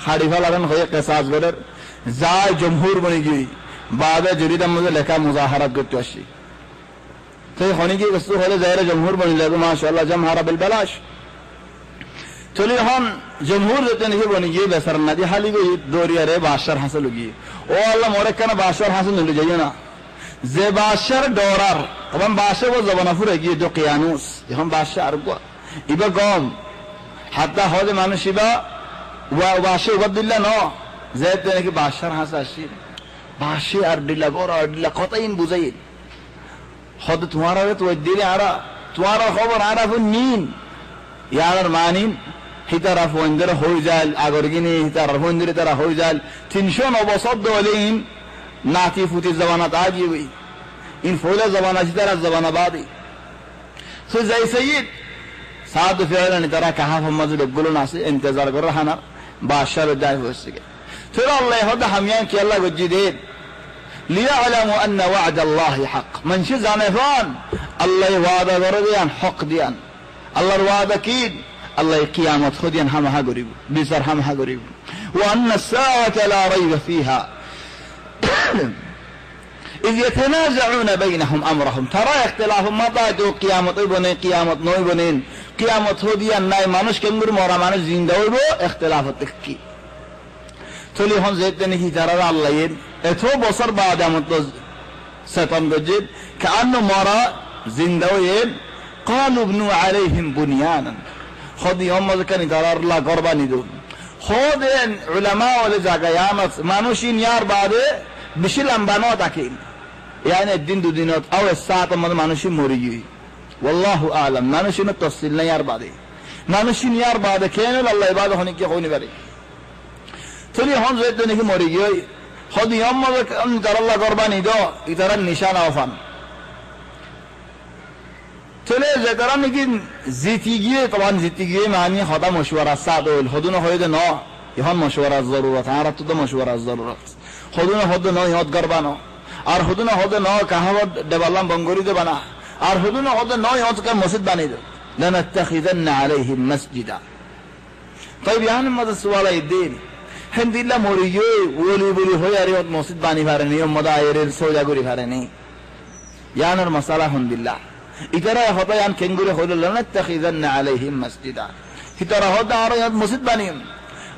হাড়ি ফালান হয়ে কেসাস করে যায় জমহুর বনি গই বাদে জরিদার মধ্যে লেখা মুজাহারাত করতে আসি তাই হনি কি কষ্ট হলে যায় জমহুর বনি লাগে মাশাআল্লাহ জমহারা বিল বালাশ চলি হন জমহুর যেতে নাকি বনি গই বেসার নদী হালি গই দরিয়ারে বাদশার হাসল গই ও আল্লাহ মরে কেন বাদশার হাসল নিলে যাই না যে বাদশার ডরার এবং বাদশা ও জবানা ফুরে গিয়ে তো কিয়ানুস এখন বাদশা আর গো ইবা গম হাত্তা হদে মানুষিবা ওয়াশে উবাদিল্লা ন যেতে নাকি বাদশার হাসা আসি বাদশা আর দিল্লা গর আর দিল্লা কতইন বুঝাই হদ তোমার আরে তো দিলে আরা তোমার খবর আরা ফুনিন ইয়ার মানিন হিতারা ফোনদের হই যায় আগরগিনি হিতারা ফোনদের তারা হই যায় 309 বছর দলিন নাতি ফুতি জমানা তাজি হই ইন ফৌলা জমানা হিতারা জমানা বাদি সো যাই সৈয়দ साध फिर तरह कहा मोहम्मद डगुल नासे इंतजार कर रहा ना बादशाह जाए हो सके फिर अल्लाह होता हम यहाँ कि अल्लाह वज्जी दे लियअलमु अन्न वअद अल्लाह हक मन से जाने फान अल्लाह वादा कर दियान हक दियान अल्लाह वादा की আল্লাহ কিয়ামত খদিয়ান হামাহা করিব বিচার হামাহা করিব ওয়া আন্না সাআতা লা রাইবা ফিহা إذ يتنازعون بينهم أمرهم ترى اختلاف متى جو قيامت بني قيامت نوي بنين قيامت هوديان ناي মানুষ কেমন মরা মানুষ জিন্দা হইব اختلاف تكي تولي هون زيتني কি তারা আল্লাহ এত বছর বাদ আমত শয়তান গজিদ কানো মরা জিন্দা হইব قالوا ابنوا عليهم بنيانا خدي هم كانوا তারা قرباني دون خدين علماء ولا জায়গায়ামত মানুষিন ইয়ার বাদে বেশি লম্বা না থাকে يعني الدين دو دينات او الساعه মানুষই মরে গই والله اعلم মানুষিন তফসিল নাই আর বাদে মানুষিন ইয়ার বাদে কেন আল্লাহ ইবাদত হনি কি হইনি পারে তলি হন যেতে নাকি মরে গই খদি هم তারা আল্লাহ কুরবানি দাও ইতারা নিশানা আফান চলে যে তারা নাকি জিতি গিয়ে তখন জিতি গিয়ে মানে খদা مشوره সাদল হদুন হইদে না ইহন مشوره জরুরত আর তো مشوره জরুরত হদুন হদ না ইহত গরবানো আর হদুন হদ না কাহাবত দেবালাম বঙ্গরি দেবানা আর হদুন হদ না ইহত কা মসজিদ বানাই দে لنتخذن عليهم مسجدا طيب يعني ماذا سؤال الدين هند الله مريو ولي بولي هو ياري مسجد باني فارني مداير سوجا غوري فارني يعني المساله هند الله ইতারা হতা ইয়ান কেঙ্গুরে হইল لنتخذن عليهم مسجدا ইতারা হতা আর মসজিদ বানি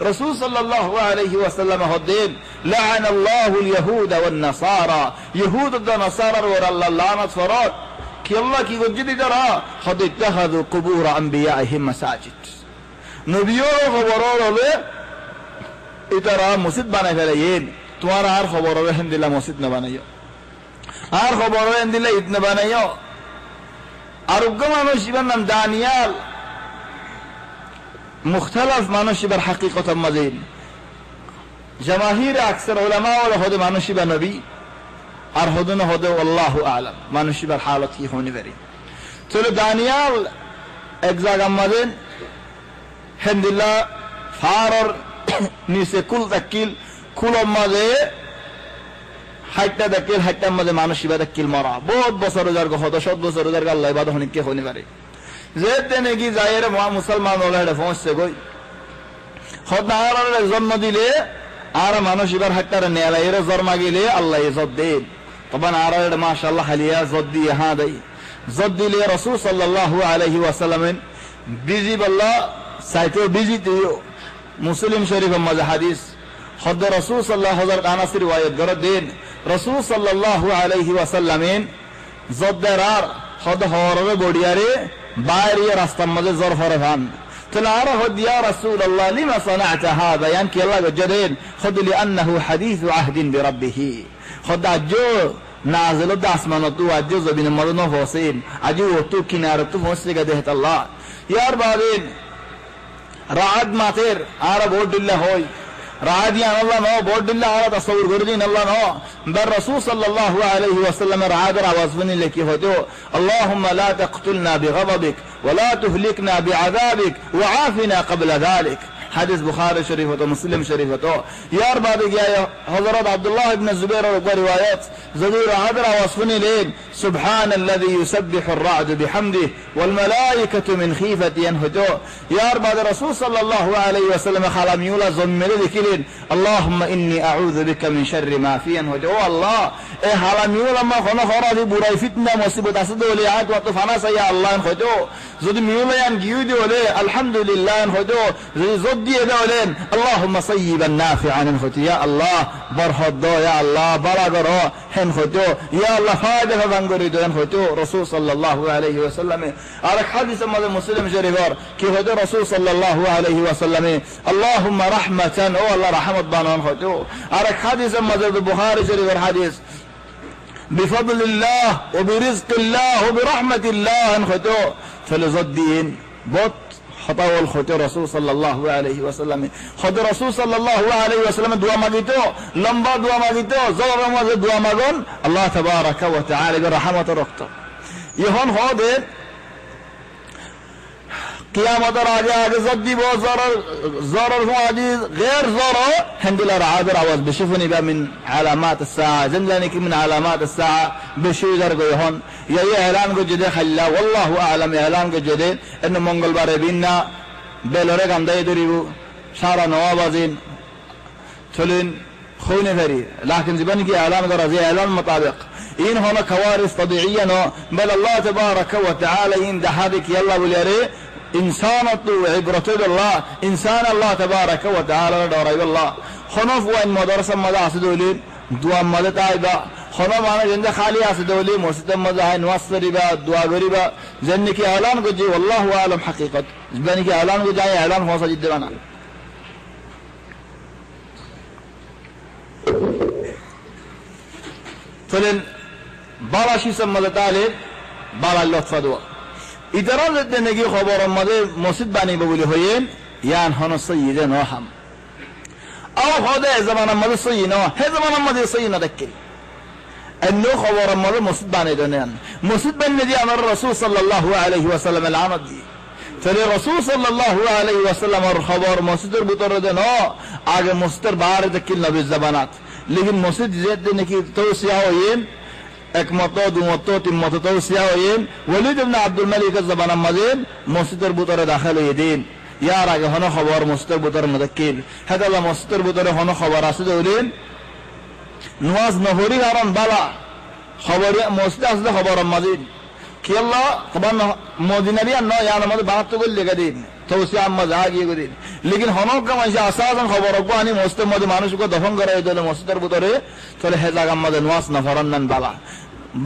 رسول صلى الله عليه وسلم هدين لعن الله اليهود والنصارى يهود والنصارى والله لعنت فرات كي الله كي وجد ترى قد اتخذوا قبور انبيائهم مساجد نبيو خبروا له ইতারা মসজিদ বানাই ফেলেন তোমার আর খবর হবে হিন্দিলা মসজিদ না বানাইও আর খবর হবে হিন্দিলা ঈদ না বানাইও আরোগ্য মানুষ ইবার নাম দানিয়াল مختلف মানুষ ইবার হাকিকত মাজিদ জামাহির আকসার উলামা ওয়ালা হদে মানুষ ইবার নবী আর হদুন হদে আল্লাহু আলাম মানুষ ইবার হালত কি হনি পারে চলো দানিয়াল এক জায়গা মাজিদ হিন্দিলা ফারর নিচে কুল তাকিল কুলম মাঝে হাইটটা দেখিল হাইটটার মাঝে মানুষ ইবাদ কিল মরা বহুত বছর যার গো 100 বছর যার আল্লাহ ইবাদত হনি কে হনি পারে যেতে নাকি যায়ের মুসলমান হলে এটা পৌঁছছে গই খোদার জন্ম দিলে আর মানুষ ইবার হাইটটার নেলা এর জন্ম গিলে আল্লাহ ইজ্জত দেন তখন আর এটা মাশাআল্লাহ হালিয়া ইজ্জত দিয়ে হ্যাঁ দেই ইজ্জত দিলে রাসূল সাল্লাল্লাহু আলাইহি ওয়াসাল্লাম বিজি বল্লাহ সাইতো বিজি দিও মুসলিম শরীফের মাঝে হাদিস খোদ রাসূল সাল্লাল্লাহু আলাইহি ওয়াসাল্লাম আনাস রিওয়ায়াত করেন রাসূল সাল্লাল্লাহু আলাইহি ওয়াসাল্লামেন জদ্দারার খোদ হরবে বডিয়ারে বাইরে রাস্তার মাঝে জোর ফরে ভান তাহলে আর হদ ইয়া রাসূলুল্লাহ লিমা সানা'তা হাযা ইয়ান কি আল্লাহ গজদেন খোদ লিআন্নাহু হাদিসু আহদিন বিরাব্বিহ খোদ আজো নাযিল দাসমানতু আজো জবিন মদন হোসেন আজো তো কিনারে তো হোসে গদে আল্লাহ ইয়ার বাদিন রাত মাতের আর ভোট দিল্লা হয় রাদিয়ান আল্লাহ নো ভোট দিল্লা আর তাসাউর করদিন আল্লাহ নো বার রাসূল সাল্লাল্লাহু আলাইহি ওয়াসাল্লাম রাদের আওয়াজ বনি লেখি হতো আল্লাহুম্মা লা তাকতুলনা বিগাদাবিক ওয়া লা তুহলিকনা বিআযাবিক ওয়া আফিনা ক্বাবলা যালিক হাদিস বুখারী শরীফ ও মুসলিম শরীফ তো ইয়ার বাদে গিয়া হযরত আব্দুল্লাহ ইবনে জুবাইর এর riwayat যদিও রাদের আওয়াজ শুনিলেন সুবহানাল্লাযী ইউসাব্বিহু আর-রা'দু বিহামদিহি ওয়াল মালায়েকাতু মিন খিফাতিহি হতো ইয়ার বাদে রাসূল সাল্লাল্লাহু আলাইহি ওয়াসাল্লাম খালামিউলা জম্মেলে দেখিলেন আল্লাহুম্মা ইন্নী আউযু বিকা মিন শাররি মা ফিয়ান হতো ও আল্লাহ এ খালামিউলা মা কোন খরাদি বুরাই ফিতনা মুসিবত আছে দলে আত ওয়া ফানা সাইয়া আল্লাহ হতো যদি মিউলায়ান গিয়ে দিলে আলহামদুলিল্লাহ হতো যদি দিয়ে দেওয়ালেন আল্লাহুম্মা সাইয়্যিবান নাফিআন হতো ইয়া আল্লাহ বরকত দাও ইয়া আল্লাহ বারাগর হেন হতো ইয়া আল্লাহ ফায়দা ভাঙ্গরি দেন হতো রাসূল সাল্লাল্লাহু আলাইহি ওয়াসাল্লাম আর হাদিস মধ্যে মুসলিম শরীফের কি হতো রাসূল সাল্লাল্লাহু আলাইহি ওয়াসাল্লাম আল্লাহুম্মা রাহমাতান ও আল্লাহ রহমত বানান হতো আর হাদিস মধ্যে বুখারী শরীফের হাদিস বিফদলিল্লাহ ওয়া বিরিজকিল্লাহ ওয়া বিরহমাতিল্লাহ হতো ফলজদ্দিন বহুত খতাওয়াল হতো রাসূল সাল্লাল্লাহু আলাইহি ওয়াসাল্লাম হতো রাসূল সাল্লাল্লাহু আলাইহি ওয়াসাল্লাম দোয়া মাগিতো লম্বা দোয়া মাগিতো জবাবের মাঝে দোয়া মাগন আল্লাহ তাবারাকা ওয়া তাআলা এর রহমত রাখতো ইহন হদে কিয়ামতের আগে আগে জদ্দিব জরর হাদিস غير জরর হামদুলিল্লাহ রাদের আওয়াজ বেশি শুনিবা মিন আলামাত الساعه জানলানি কি মিন আলামাত الساعه বেশি জার গয়হন ইয়া এলান গো জেদে খাল্লা والله اعلم এলান গো জেদে এন মঙ্গলবারে বিনা বেলরে গান্দাই ধরিব সারা নওয়া বাজিন চলেন খুনে ফেরি লাকিন জীবন কি এলান করা যে এলান মোতাবেক ইন হলো খাওয়ারিস তবিইয়া ন বল আল্লাহ তাবারাকা ওয়া তাআলা ইন দাহাদিক ইয়াল্লা বলিয়ারে ইনসানাতু ইবরাতুল্লাহ ইনসান আল্লাহ তাবারাকা ওয়া তাআলা দরাইবাল্লাহ খনফ ওয়ান মাদ্রাসা মাদা আসদুলিন দুয়া মাদা তাইবা খনফ মানে যেন খালি আসদুলি মসজিদ মাদা হয় নওয়াজ করিবা দোয়া করিবা যেন কি এলান করজি আল্লাহু আলাম হাকিকত জীবন কি এলান কো যায় এলান হোসা জিদ্দে বানা চলেন বালা শিসম মাদা তালে বালা লতফা দোয়া ইদারা যেতে নাকি খবর আমাদের মসজিদ বানিব বলে হইয়েন ইয়ান হন সৈয়দে নহম আও হদে জামান আমাদের সৈয়দ ন হে জামান আমাদের সৈয়দ না দেখে এনো খবর আমাদের মসজিদ বানাই দেন মসজিদ বানিয়ে দিয়ে আমার রাসূল সাল্লাল্লাহু আলাইহি ওয়াসাল্লাম লানত দি তাহলে রাসূল সাল্লাল্লাহু আলাইহি ওয়াসাল্লামের খবর মসজিদের ভিতরে দেন আগে মসজিদের বাইরে দেখি নবী জামানাত লেকিন মসজিদ যেতে নাকি তওসিয়া হইয়েন একমত দুমত তিনমত তওসিয়া হইয়েন ওয়ালিদ ইবনে আব্দুল মালিক জাবানার মাঝে মসজিদের ভিতরে দাখিল হয়ে দিন ইয়ার আগে হন খবর মসজিদের ভিতরে মুদাক্কিল হাদালা মসজিদের ভিতরে হন খবর আছে দৌলেন নওয়াজ নহরি কারণ বালা খবর মসজিদ আছে খবর মাঝে কি আল্লাহ খবর মদিনারি আর নয় ইয়ার মধ্যে বাহাত্তর করে লেগে দিন তওসিয়া আম্মা যা গিয়ে দিন লেকিন হনকা মাঝে আসাজন খবর আনি মসজিদের মধ্যে মানুষকে দফন করা হয়ে দিল মসজিদের ভিতরে তাহলে হে জায়গা মধ্যে নওয়াজ নফরান্নান বালা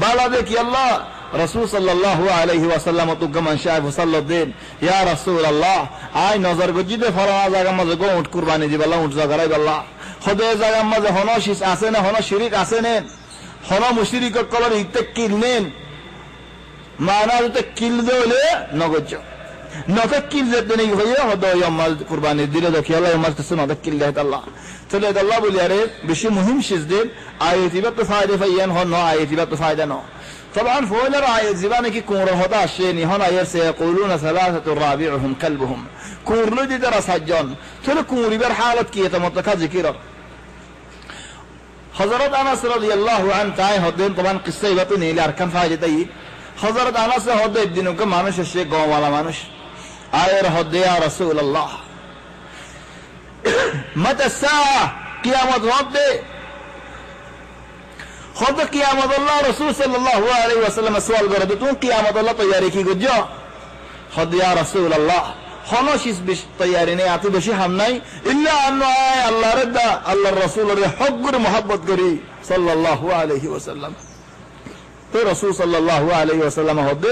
বালা দে কি আল্লাহ রাসূল সাল্লাল্লাহু আলাইহি ওয়াসাল্লাম তুগা মানশা ফসাল্লাদিন ইয়া রাসূলুল্লাহ আই নজর গজিদে ফরানা জায়গা মধ্যে গো উট কুরবানি দিবাল্লাহ উট জাগারাই আল্লাহ খোদে জায়গা মধ্যে হন শিস আছে না হন শিরিক আছে না হন মুশরিক কলর ইত্তাকিল নেন মানা তো কিল দেলে নগজ নতাকিল যেতে নেই হয়ে হদ ইয়ামাল কুরবানি দিলে দেখি আল্লাহ ইয়ামাল তসন নতাকিল দেত আল্লাহ চলে আল্লাহ বলি আরে বেশি মুহিম শিজদের আয়াতিবাত ফায়দা ফাইয়ান হন আয়াতিবাত ফায়দা ন طبعا فولر آيات زبانة كي كون رهضا الشيني هنا سيقولون ثلاثة رابعهم كلبهم كون لدي درس حجان تلك كون ربر حالة كي يتمطلقات ذكيرا حضرت أنس رضي الله عنه تعالى هدين طبعا قصة يبطني لأركان فاجتي حضرت أنس هدين ابدينو كم مانوش الشيء قوم ولا مانوش آير هدي يا رسول الله متى الساعة قيامة هدي خود قیامت اللہ رسول صلی اللہ علیہ وسلم سوال کرده تون قیامت اللہ تیاری کی گجا خود یا رسول اللہ خونوش اس تیاری نہیں آتی بشی ہم نہیں اللہ انو آئے اللہ ردا اللہ رسول رد حق گر محبت کری صلی اللہ علیہ وسلم تو رسول صلی اللہ علیہ وسلم خود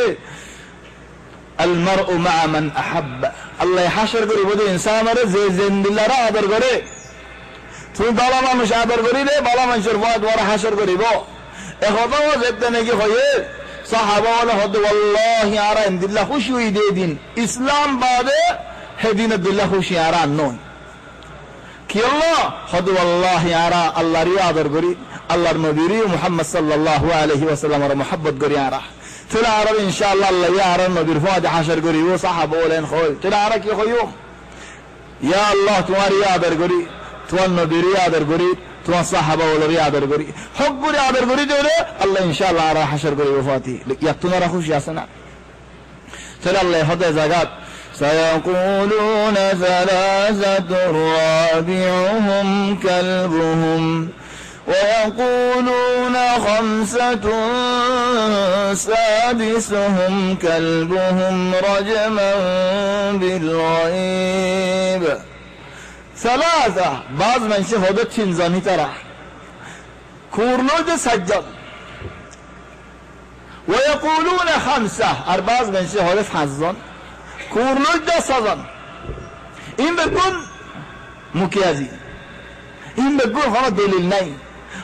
المرء مع من احب اللہ حشر کری بود انسان رد زند اللہ را عبر کرے তুমি বালা মানুষ আদর করিলে বালা মানুষের বাদ ওরা হাসর করিব একথাও যেতে নাকি হয়ে সাহাবা বলে হদ ওয়াল্লাহি আরা ইনদিল্লাহ খুশি হই দে দিন ইসলাম বাদে হেদিন দিল্লাহ খুশি আরা নয় কি আল্লাহ হদ ওয়াল্লাহি আরা আল্লাহর আদর করি আল্লাহর নবীর মুহাম্মদ সাল্লাল্লাহু আলাইহি ওয়াসাল্লামের মুহাব্বত করি আরা তোরা আর ইনশাআল্লাহ আল্লাহ ইয়া আর নবীর ফাদ হাসর করি ও সাহাবা বলেন হয় তোরা আর কি হইও ইয়া আল্লাহ তোমার আদর করি তোমার নবীর আদর করি তোমার সাহাবা ওলর আদর করি হক করে আদর করি দিলে আল্লাহ ইনশাআল্লাহ আর হাসর করি ওফাতি ইয়া তোমরা খুশি আছে না তাহলে আল্লাহ হদে জাগাত سيقولون ثلاثة رابعهم كلبهم ويقولون خمسة سادسهم كلبهم رجما بالغيب ثلاثة بعض من شيء هذا تنزاني ترى كورلود سجل ويقولون خمسة أربعة من شيء هذا حزن كورلود سزن إن بكون مكيازي إن بكون هذا دليل ناي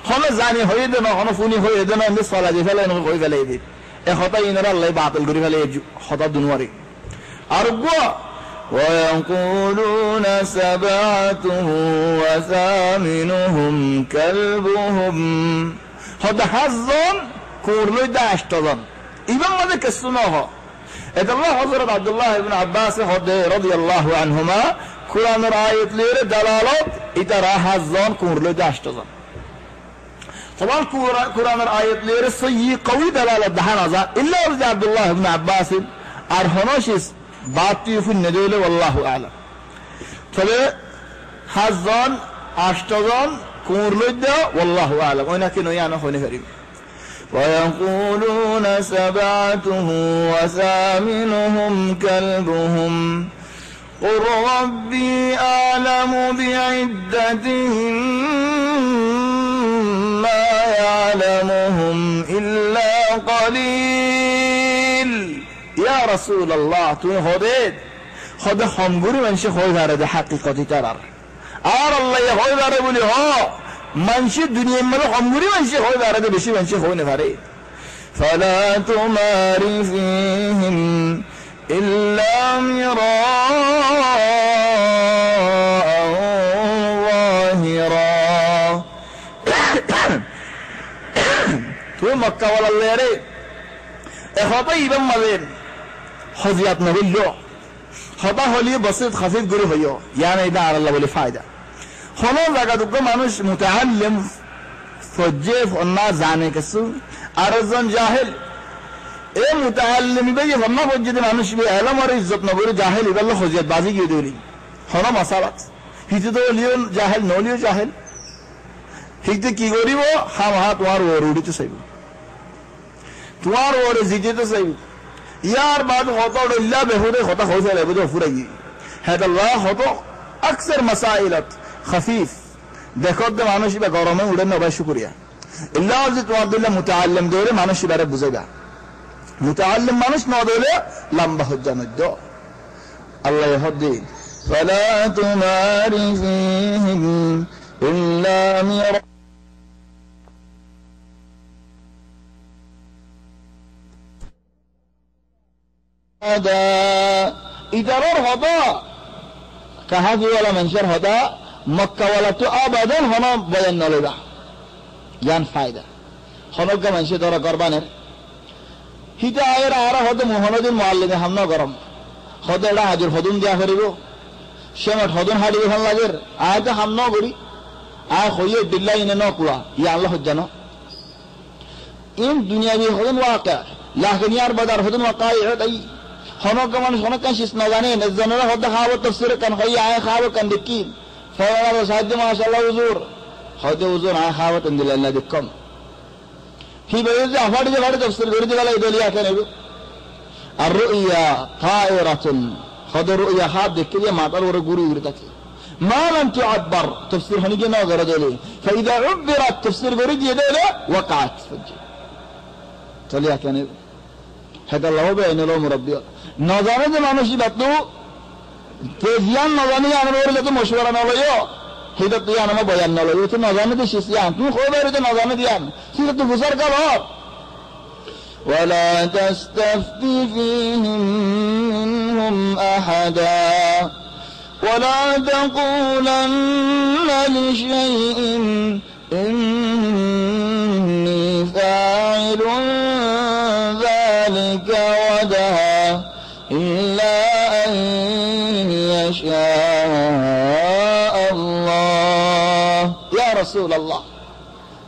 هذا زاني هيدا هذا فوني هيدا ما مس فلا جفلا إنه هوي فلا يدي إخوتا ينرى الله باطل قري فلا يجو خطا دنواري أرجو ويقولون سبعة وثامنهم كلبهم هذا حزن كورلو داشتظن إمام ماذا كسنوها إذا الله حضرت عبد الله بن عباس رضي الله عنهما قرآن رآيت لير دلالات إذا راه حزن كورلو داشتظن طبعا قرآن رآيت لير صيي قوي دلالات دهان إلا رضي عبد الله بن عباس أرهنوشيس বাতি শূন্য দিলে আল্লাহু আ'লাম। তবে 7 জন 8 জন কুমুর লইদা আল্লাহু আ'লাম ওই নাকি নই আনা হইনে পারিব। ويقولون سبعة وثامنهم كلبهم قل ربي أعلم بعدتهم ما يعلمهم إلا قليل يا رسول الله তুমি হদে হমগুরি মানুষে হয়ে দাঁড়াতে হাকিকতি তারার আর আল্লাহ হয়ে দাঁড়ায় বলি মানুষের দুনিয়ার মধ্যে হমগুরি মানুষে হয়ে দাঁড়াতে বেশি মানুষে হয়ে না পারে। فلا تمار فيهم إلا مراء ظاهرا তুমি মক্কা ওয়ালাল্লাহ রে এখতা ইবাম মাবেন হজিয়াত না বলল হতা হলিয়ে বসে খাফিফ গুরু হইও ইয়ান এটা আর আল্লাহ বলে ফায়দা হলো জায়গা দুঃখ মানুষ মুতাআল্লিম ফজ্জেফ না জানে কিছু আর একজন জাহেল এ মুতাআল্লিম বে হন্না ফজ্জেতে মানুষ বে ইলম আর ইজ্জত না করে জাহেল ইবাল্লা হজিয়াত বাজি গিয়ে দেলি হলো মাসালাত হিতে তো লিও জাহেল নলিও জাহেল হিতে কি করিব হামহা তোমার ওরুডিতে চাইব তোমার ওরে জিতেতে চাইব ইয়ার বাদ হত ইল্লা বেহুদে কথা হইছে লেবুদে ফুরাই হাদাল্লাহ হত আকসার মাসাইলাত খাফিফ দেখো যে মানুষ বা গরমে উড়ে না ভাই শুকরিয়া ইল্লা যে তোমার দিলে মুতাআল্লিম দরে মানুষ বারে বুঝাইবা মুতাআল্লিম মানুষ না দলে লম্বা হজ্জানদ আল্লাহ হদ্দি ফালা তুমারি ফীহিম ইল্লা মিরা ইদারর হদা কাহাবিওয়ালা মানুষের হদা মক্কাওয়ালা তো আবাদন হন বয়ান নলেবা জ্ঞান ফায়দা হনজ্ঞা মানুষের ধরা গরবানের হিতে আয়ের আরা হদে মোহাম্মদিন মুআল্লিমে হামনা গরম হদে এটা হাজির হদুন দিয়া করিব সেমট হদুন হাড়ি ভাল লাগের আয়তে হামনা করি আয় হইয়ে দিল্লা ইনে নকুয়া ইয়া আল্লাহ জানো ইন দুনিয়াবি হদুন ওয়াকা লাখিনিয়ার বাজার হদুন ওয়াকা এই হনজ্ঞা মানুষ হনজ্ঞা শিস না জানেন জনেরা হদে খাওয়া তফসির কান হইয়া আয় খাওয়া কান দেখি ফওয়ারা সাহায্য মাশাআল্লাহ হুজুর হদে হুজুর আয় খাওয়া কান দিলে আল্লাহ দেখম হি বলে আফাড়ি যে বাড়ি তফসির করে দিলা এই দলিয়া কেন আর রুইয়া তায়রাতুন হদে রুইয়া হাত দেখে যে মাথার উপরে গুরু উড়ে থাকে মালাম তুআব্বার তফসির হনি যে না করে দিলে ফাইদা উবরাত তফসির করে দিয়ে দিলে ওয়াকাত চলিয়া কেন হেদা লবে এনলো মুরব্বি না জানে যে মানুষই বাতু তেজিয়ান না জানি আনবরে তো মশওয়ারা না লইও হেদা তুই আনমা বয়ান না লইও তো না জানে যে শিশিয়ান তুই খবরে তো না জানে দিয়ান সেটা তো বুঝার কাল ولا تستفتي فيهم منهم أحدا ولا تقولن لشيء إني فاعل ذلك غدا إلا أن يشاء الله يا رسول الله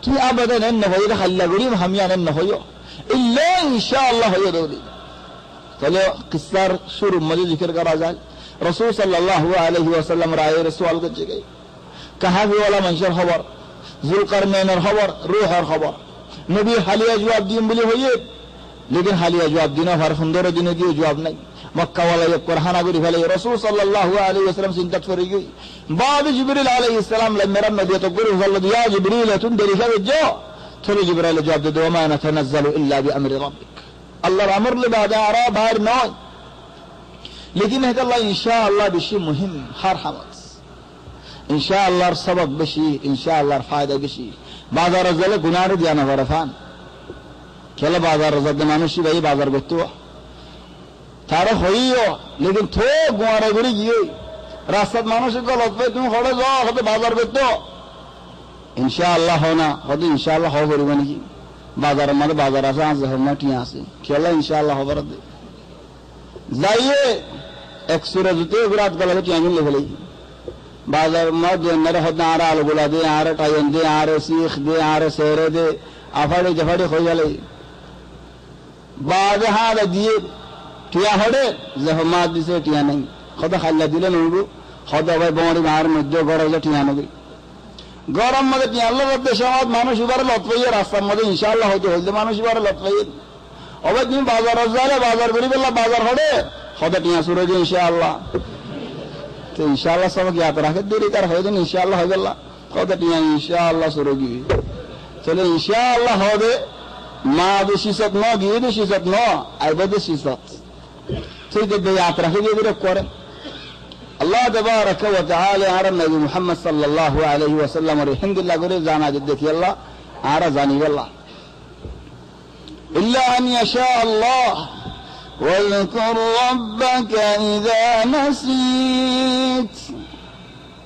تي أبدا أنه يدخل لغريم هميان أنه إلا إن شاء الله يدولي তাহলে কিসার শুরু মধ্যে জিকির করা যায় রাসূল সাল্লাল্লাহু আলাইহি ওয়াসাল্লাম রায়ে রাসূল করছে কি কাহাবি ওয়ালা মানুষের খবর যুলকারনাইনের খবর রূহের খবর নবী হালিয়া জবাব দিন বলে হইয়ে লেকিন হালিয়া জবাব দিনা হর সুন্দর দিনে দিয়ে জবাব নাই মক্কা ওয়ালা এক কোরআনা করি ফেলে রাসূল সাল্লাল্লাহু আলাইহি ওয়াসাল্লাম চিন্তা করে গই বাদ জিবরিল আলাইহিস সালাম লম্মেরা নবী তো করে বলল ইয়া জিবরিল তুম দেরি করে যাও থরে জিবরাইল জবাব দে ওয়া মা নাতানাজ্জালু ইল্লা বিআমরি রাব্বিক আল্লাহর আমর লে বাদা আরা বাইর নয় লেকিন এটা আল্লাহ ইনশাআল্লাহ বেশি মুহিম হার হামাত ইনশাআল্লাহর সবক বেশি ইনশাআল্লাহর ফায়দা বেশি বাজার জলে গুনার দিয়ানা বরফান খেলা বাজার জলে মানুষই ভাই বাজার করতে তারা হইও লেকিন থো গুয়ারে ঘুরে গিয়ে রাস্তার মানুষের গলত পাই তুমি হড়ে যাও হতে বাজার করতে ইনশাআল্লাহ না হতে ইনশাআল্লাহ হওয়া করিব নাকি বাজারের মধ্যে বাজার আছে আজ টিয়া আছে খেলা ইনশাআল্লাহ হবার যাইয়ে এক সুরে জুতে বিরাট গলাতে টিয়া মিলে ফেলে বাজার মধ্যে মেরে হতে আর আলগুলা দে আর টাইন দে আর শিখ দে আর সেরে দে আফাড়ে জফাড়ে হয়ে গেলে বাজে হাত দিয়ে টিয়া হড়ে যে মা দিছে টিয়া নাই খদা খাল্লা দিলে নইব খদা ভাই বড়ি মার মধ্যে গড় হইলে টিয়া নবী গরম মধ্যে টিয়া আল্লাহ দেশে মানুষ এবারে লত পাইয়ে রাস্তার মধ্যে ইনশাআল্লাহ হয়তো হইলে মানুষ এবারে লত পাইয়ে অবাই তুমি বাজার যাইলে বাজার করি বেলা বাজার হড়ে খদা টিয়া শুরু হয়েছে ইনশাআল্লাহ তো ইনশাআল্লাহ সব জ্ঞাত রাখে দেরি তার হয়ে যান ইনশাআল্লাহ হয়ে গেল খদা টিয়া ইনশাআল্লাহ শুরু গিয়ে চলে ইনশাআল্লাহ হবে মা দেশিসত ন গিয়ে দেশিসত ন আইব দেশিসত সেই দেখবে জ্ঞাত রাখে দিয়ে বিরোধ করে আল্লাহ তাবারাকা ওয়া তাআলা আর নবী মুহাম্মদ সাল্লাল্লাহু আলাইহি ওয়াসাল্লাম এর হিন্দিল্লাহ করে জানা যে দেখি আল্লাহ আর জানি আল্লাহ ইল্লা আন ইয়াশা আল্লাহ واذكر ربك إذا نسيت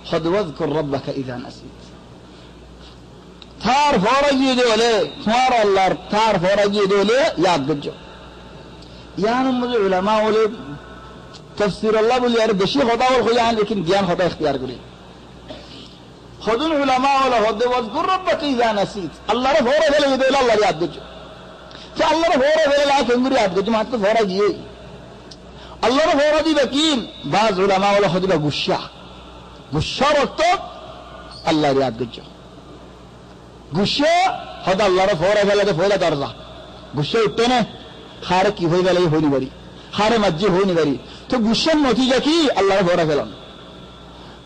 خذ واذكر ربك إذا نسيت थार फौरजी दोले तुम्हारा अल्लाह थार फौरजी दोले याद करजो यान मुझे उलमा बोले तफसीर अल्लाह बोले यार बेशी होता और खुदा लेकिन ज्ञान होता इख्तियार करे खुदुन उलमा बोले खुद वज़कुर रब्बक इज़ा नसीत अल्लाह रे फौरा बोले ये दोले अल्लाह याद करजो क्या अल्लाह रे फौरा बोले ला केंगुरी याद करजो मात्र फौरजी है अल्लाह रे फौरजी बकीन बाज उलमा बोले खुद गुस्सा गुस्सा रखतो अल्लाह याद करजो गुस्से हद अल्लाह फोरा गले तो फोला दर्जा गुस्से उठते ने खारे की हो गए हो नहीं बरी खारे मज्जे हो नहीं बरी तो गुस्से नतीजा की अल्लाह फोरा गलन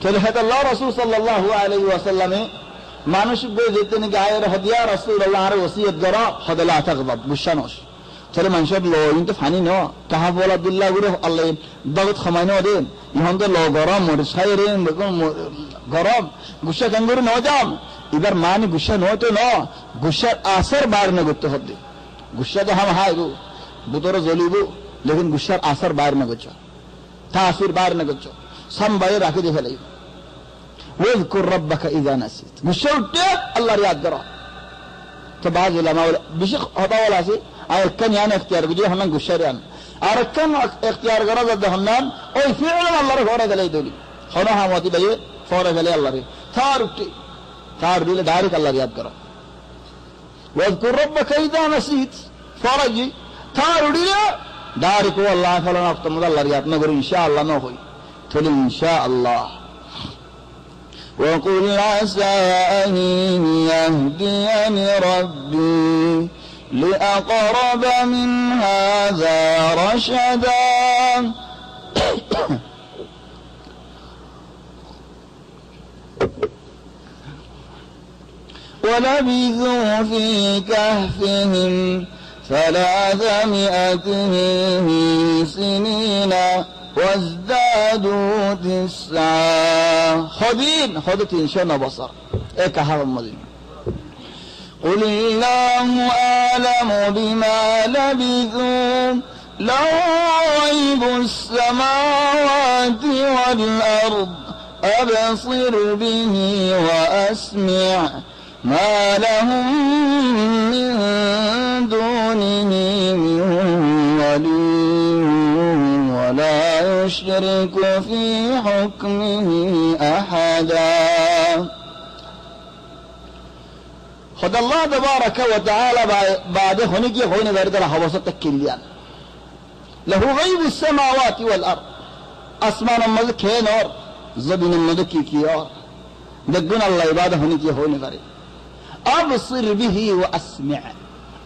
चले है अल्लाह रसूल सल्लल्लाहु अलैहि वसल्लम मानुष को देते ने गाय हदिया रसूल अल्लाह रे वसीयत करा हद ला तगब गुस्सा नोश चले मनशब लो इन तो फानी नो कहा बोला अब्दुल्लाह गुरे अल्लाह दगत खमाइनो दे यहां तो लो गरम और सायरे गरम गुस्सा कंगुर नो जाम इधर मानी गुस्सा नो तो नो गुस्सा आसर बाहर न गुत्ते होते गुस्सा तो हम हाय गो बुतोर जोलीबो लेकिन गुस्सा आसर बाहर न गुच्चो तासीर बाहर न गुच्चो सम बाहर रख दे फलाई वज़कुर रब्बक इज़ा नसीत गुस्सा उठे अल्लाह याद करो तो बाज उलमा बिशक होता वाला से आय कन यान इख्तियार गुजे हम गुस्सा यान और कन इख्तियार करा जब हमनान ओय फिर अल्लाह रे होरे गले दोली होना हम होती बे फोरे गले अल्लाह रे थार उठे तार दिले डायरेक्ट अल्लाह याद करो वज़कुर रब्बक इज़ा नसीत फरजी तार उड़िले डायरेक्ट अल्लाह फला वक्त में अल्लाह याद न करो इंशाअल्लाह न होई चलो इंशाअल्लाह وقل عسى أن يهديني ربي لأقرب من هذا رشدا ولبثوا في كهفهم 300 سنين وازدادوا 9 خبين خذت إنشان بصر إيك هذا مدين قل الله أعلم بما لبثوا له غيب السماوات والأرض أبصر به وأسمع ما لهم من دونه من ولي ولا يشرك في حكمه أحدا خد الله تبارك وتعالى بعد هنيك هون غير حواسة كليان له غيب السماوات والأرض أسمان الملك نور زبين الملك كيار دقون الله عباده هنيك هون غير أبصر به وأسمع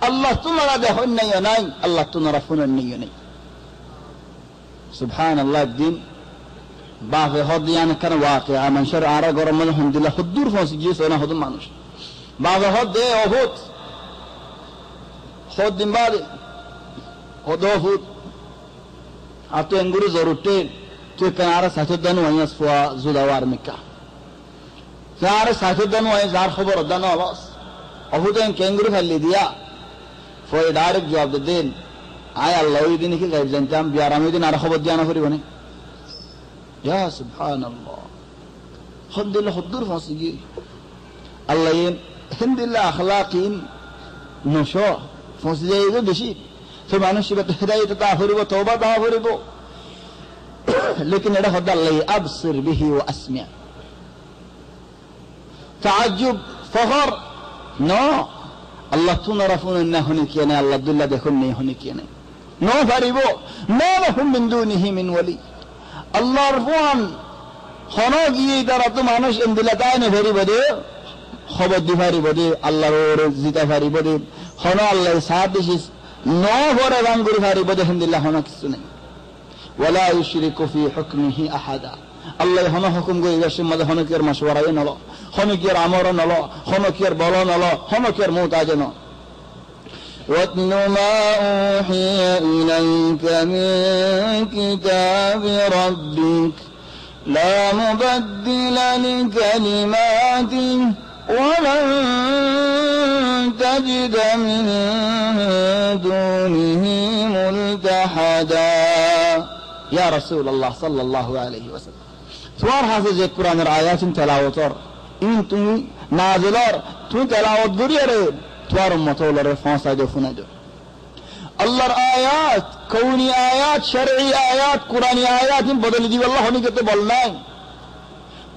الله تنرى دهن يناي الله تنرى فنن يناي سبحان الله الدين بعض هاد يعني كان واقع من شر عرق ورمضان الحمد لله خدور فوسجي سنة خدم مانوش بعض هاد ده أهود خد دين بعد خد أهود أتو إنغوري زروتين تو كان عرق ساتدان وينس فوا زودوار مكة كان عرق ساتدان وين زار خبر دانو خلاص أهود إن كإنغوري خلي ديا فوي دارك جواب الدين आय अल्लाह दिन की गैर जनता हम 11वें दिन आरखो बदियाना फरी बने या सुभान अल्लाह खुदिल्ला खुदूर फासिगी अल्लाह ये हिंदिल्ला अखलाकीन नशो फासिगे बेशी तो मानुष्य बत हिदायत ताफरी वो तौबा ताफरी वो लेकिन एड़ा खुदा अल्लाह ये अबसर बिही व अस्मिया ताज्जुब फखर नो अल्लाह तू नरफुन न होने किया नहीं अल्लाह दुल्ला देखो नहीं होने किया नहीं ন পারিব মা লাহুম মিন দুনিহি মিন ওয়ালি আল্লাহর ফোন হন গিয়ে তারা তো মানুষ এন্দিলা তাই না ভেরি বদে খবর দি পারিব দে আল্লাহর জিতা পারিব দে হন আল্লাহ সাথ দিস ন ভরে বাঙ্গুরি পারিব দে হিন্দিল্লাহ হন কিছু নেই ওয়ালা ইউশরিকু ফি হুকমিহি আহাদা আল্লাহ হন হুকুম গই বেশি মধ্যে হন কি আর মাশওয়ারাই নল হন কি আর আমর নল হন কি আর বল নল হন কি আর মুতাজ ন وَاتْلُ مَا أُوحِيَ إِلَيْكَ مِنْ كِتَابِ رَبِّكَ لَا مُبَدِّلَ لِكَلِمَاتِهِ وَلَنْ تَجِدَ مِنْ دُونِهِ مُلْتَحَدًا يا رسول الله صلى الله عليه وسلم توار حافظ القرآن الآيات تلاوتر إن تمي نازلر تو تلاوت قريره توار مطولر فانسا دو فنادو আল্লাহর আয়াত কওনি আয়াত শরঈ আয়াত কুরআনী আয়াত বদলে দিবে আল্লাহ হনিকে বল নাই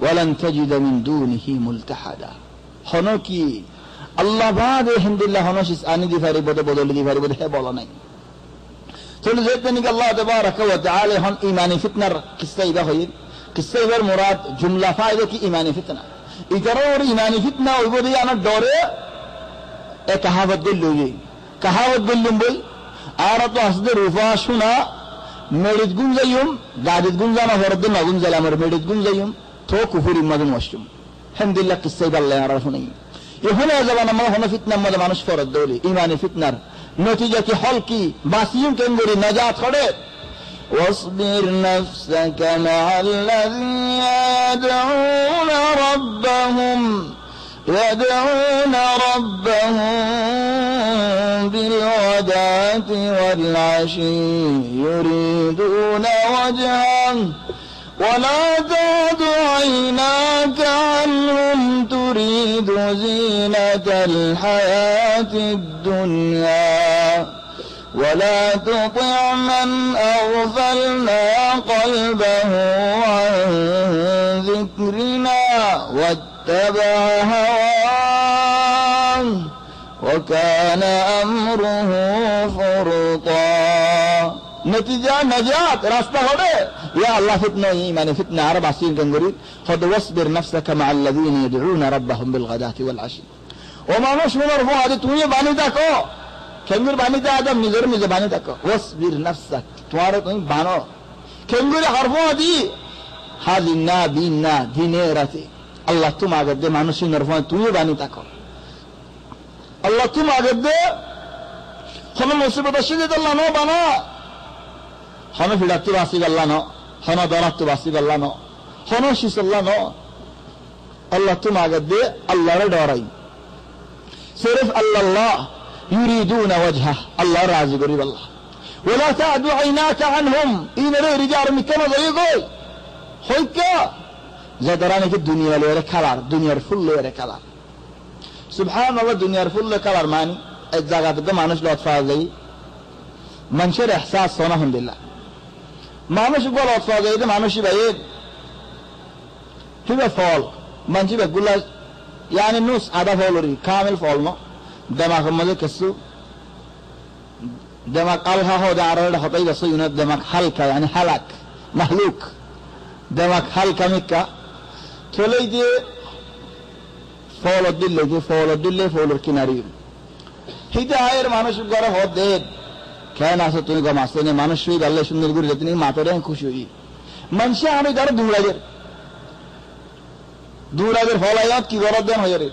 ওয়ালান তাজিদ মিন দুনিহি মুলতাহাদা হনো কি আল্লাহ বাদে হিন্দিল্লাহ হনসিস আনি দি পারি বদলে দি পারি বলে হে বল নাই চলে যেতে নিকে আল্লাহ তাবারাক ওয়া তাআলা হন ঈমানি ফিতনার কিসসা ইবা হই কিসসা ইবার মুরাদ জুমলা ফায়দা কি ঈমানি ফিতনা ইতারোর ঈমানি ফিতনা ওই বদি আনা ডরে এ কাহাবত দিলুই কাহাবত দিলুম বল আর তো আসলে রুফা শোনা মেডিত গুঞ্জাইম গাদিত গুঞ্জানা হরদ না গুঞ্জাল আমার মেডিত গুঞ্জাইম তো কুফুরি মাদুম ওয়াসুম হামদুলিল্লাহ কিসাই আল্লাহ আর শুনাই এখানে জবান আমরা হন ফিতনা মধ্যে মানুষ ফরদ দৌলি ঈমানি ফিতনার নতিজা কি হল কি বাসিম কেন করি নাজাত করে واصبر نفسك مع الذين يدعون ربهم بالغداة والعشي يريدون وجهه ولا تعد عيناك عنهم تريد زينة الحياة الدنيا ولا تطع من أغفلنا قلبه عن ذكرنا واتبع هواه وكان أمره فرطا نتيجة نجات راستة هذا يا الله فتنة إيمان فتنة عرب عسين كنقولي خذ واصبر نفسك مع الذين يدعون ربهم بالغداة والعشي وما مش من رفوع هذه تويه باني تاكو كنقول باني تا آدم نزور ميزة باني تاكو واصبر نفسك توارة تويه بانو كنقول حرفوع هذه هذه النابينا دينيرتي الله तुम आगे दे मानुषी नरफा तू ये बानी तक अल्लाह तुम आगे दे हमें मुसीबत अशीदे अल्लाह नो बना हमें फिरत वासी अल्लाह नो हमें दौलत वासी अल्लाह नो हमें शीश अल्लाह नो अल्लाह तुम आगे दे अल्लाह रे डराई सिर्फ अल्लाह युरीदून वजह अल्लाह राजी गरीब अल्लाह वला तादु ऐनाक अनहुम इन रे रिजार मिकना जाएगो होय क्या जदराने की दुनिया ले रे कलर दुनियार फुल ले कलर सुभान अल्लाह दुनियार फुल ले कलर मानी एक जगह तो मानुष लौटफा गई मंशर एहसास सोना हम्दुलिल्लाह मानुष को लौटफा गई तो मानुषी भाई हिबे फॉल मंशी बे गुला यानी नुस आधा फॉल रही कामिल फॉल नो दिमाग मजे कसु दिमाग अलहा हो जा रहा होता ही कसु यूनिट दिमाग हल्का यानी हलाक महलूक दिमाग हल्का मिक्का चले जे फॉलो दिल्ले फॉलो किनारी हिते आयर मानुष गरे हो दे क्या ना सो तुम गमास्ते ने मानुष भी गल्ले सुंदर गुरु जितनी मातोरे खुशी हुई मनसे हमें इधर दूरागर फॉलायात की गौरव देन हो जारे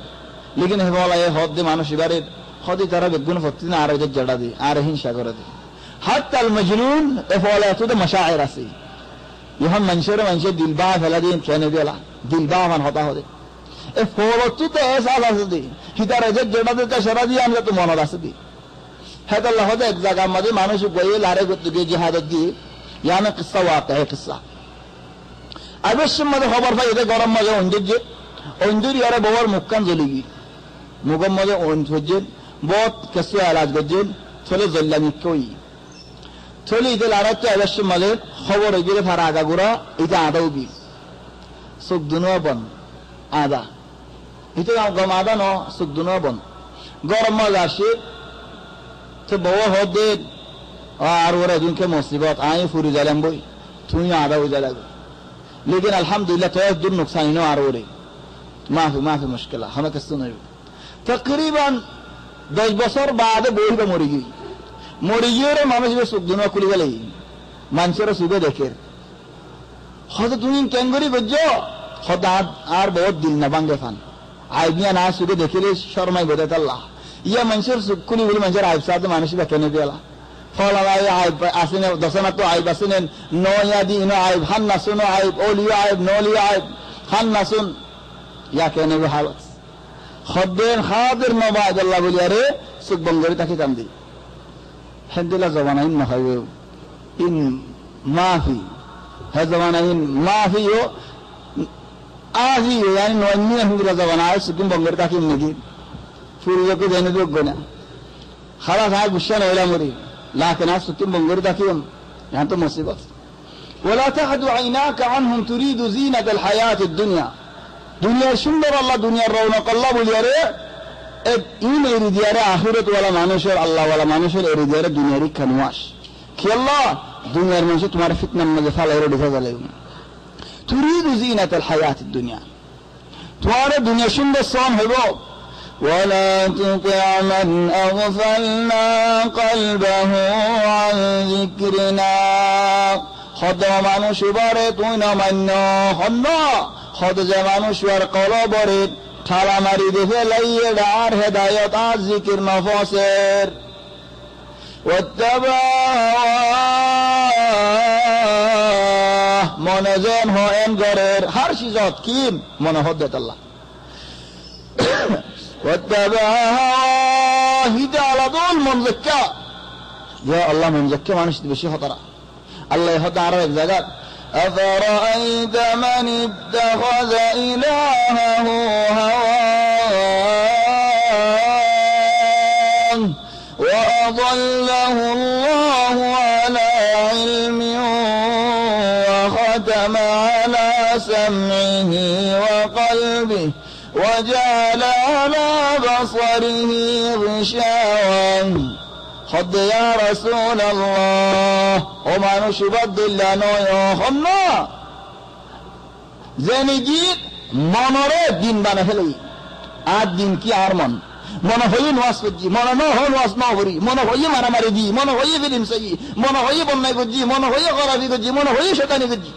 लेकिन है फॉलाये होद दे मानुष इबारे खुद तरह बेगुन फत्ती ने आरे जड़ा दे आरे हिंसा कर दे हत्ता अल मजनून ए फॉलायात तो मशाइर आसी यह मनशे दिलबा फैला दे कहने देला दिलबा मन होता हो दे ए फॉलो तो ऐसा लास दे हितार जे जड़ा दे शरा दी हम तो मन लास दे है तो अल्लाह दे एक जगह मदे मानुष गए लारे को तुगे जिहाद दी यानी किस्सा वाक़या है किस्सा अवश्य मदे खबर पाई दे गरम मजे अंजुर यारे बोवर मुक्कान जलीगी मुगम मजे अंजुर बहुत कैसे इलाज गजल चले जल्लामी कोई चले इधर लारा तो अवश्य मदे खबर इधर फारा आगा गुरा इधर आधा उगी सुख दुनिया बन आधा इधर आप गम आधा नो सुख दुनिया बन गरम मजा शे तो बोवर हो दे আর ওরা দুনকে মুসিবত আই ফুরি জালাম বই তুই আদা হয়ে যাবে लेकिन अल्हम्दुलिल्लाह तो दूर नुकसान नो आ रे माफी मुश्किल हमें किस नहीं तकरीबन 10 বছর बाद বই বা মরি গিয়ে রে মানুষ সুখ দুনিয়া খুলে গেলে মানুষের সুখে দেখে হয়তো তুমি ক্যাঙ্গরি গজ্জো খোদা আর বহুত দিন না বাঙ্গে ফান আইবিয়া না সুখে দেখিলে শর্মাই বোঝাতে আল্লাহ ইয়া মানুষের সুখ খুলি বলে মানুষের আইব সাথে মানুষ কেন দিলা ফলালাই আইব আসেন দশনা তো আইব আসেন নয়াদি ইনো আইব হান নাসুন আইব ওলিয়া আইব নলিয়া আইব হান নাসুন ইয়া কেন হালত খদ্দের খাদের নবাজ আল্লাহ বলি আরে সুখ বঙ্গরি তাকে কান দি হেদিলা জবানাইন না হয় ইন মাফি হে জবানাইন মাফি ও আজি yani নয়নি হেদিলা জবানাই সুখ বঙ্গরি তাকে নেগি ফুরিয়কে দেনে যোগ্য না খালাস আয় গুশান হইলা মরি لكن أصل بنقول ده كيم يعني أنت مصيبة ولا تحد عيناك عنهم تريد زينة الحياة الدنيا دنيا شندر الله دنيا رونق الله بولياره إن يريد ياره آخرة ولا مانوشر الله ولا مانوشر يريد ياره دنيا ريك كنواش كي الله دنيا المنشأ تمہارا فتنة من جفال يريد هذا اليوم تريد زينة الحياة الدنيا تمہارا دنيا شندر صام هبو ولا تطع من أغفلنا قلبه عن ذكرنا خد মানুষ বারে তুই না মান্য হন্ন খদ যে মানুষ আর কলবরে ঠালা মারি দেখে লাইয়ে ডার হেদায়েত আর জিকির নফসের ওয়াত্তাবা মনে যেন হয় গরের হার সিজত কি মনে হদ্দত আল্লাহ واتبع هدى على طول منزكى يا الله منزكى ما نشد بشي خطرة الله يهدى على الزجاج أفرأيت من اتخذ إلهه هواه وأضله الله على علم وختم على سمعه وقلبه وجعل على بصره غشاوة خد يا رسول الله وما نشبد إلا نويا خمنا زيني جيد منورة دين بانا فلي آد دين كي عرمان منا هوي نواس فجي منا نو هو نواس ناوري منا هوي منا مريدي منا هوي فيلم سيي منا هوي بناي كجي منا هوي غرافي كجي منا هوي شيطاني كجي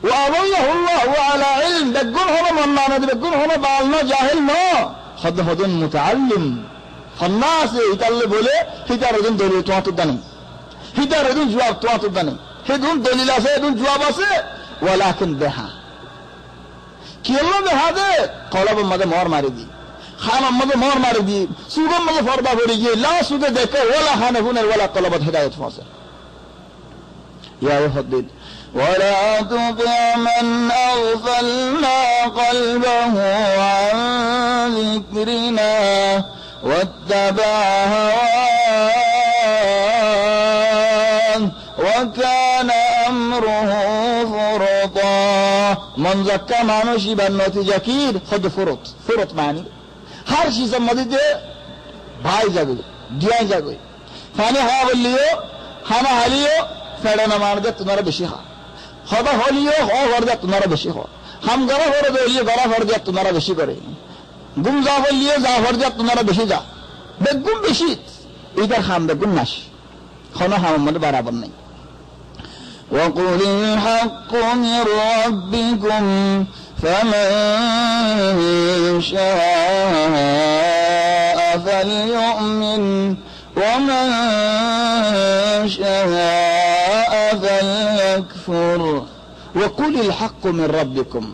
وأضله الله على علم بقول هنا منانا بقول هنا بالنا جاهل نو خد هذون متعلم فالناس يتعلم بوله هيدا هذون دليل تواتو داني هيدا هذون جواب تواتو داني هذون دليل أسه هذون جواب أسه ولكن بها كي الله بهذا قلب ماذا مار ماردي خان ماذا مار ماردي سوغم ماذا فردا فريجي لا سوغ دكه ولا خانفون ولا طلبت هداية فاصل يا يهدد ولا تطع من أغفلنا قلبه عن ذكرنا واتبع هواه وكان أمره فرطا من زكى معنوش يبقى النتيجة كيد خد فرط معني هر شيء سمدي ده भाई जागो दिया जागो खाने हाँ बोलियो खाना हालियो फेड़ना मार दे तुम्हारा बेशी खा खदा होलियो हो कर दे तुम्हारा बेशी हो हम गरा हो दे लियो गरा कर दे तुम्हारा बेशी करे गुम जा बोलियो जा कर दे तुम्हारा बेशी जा बेगुम बेशी इधर हम बेगुम नाश खाना हम मत बराबर नहीं وقل الحق من ربكم فمن شاء فليؤمن ومن شاء فليكفر وقل الحق من ربكم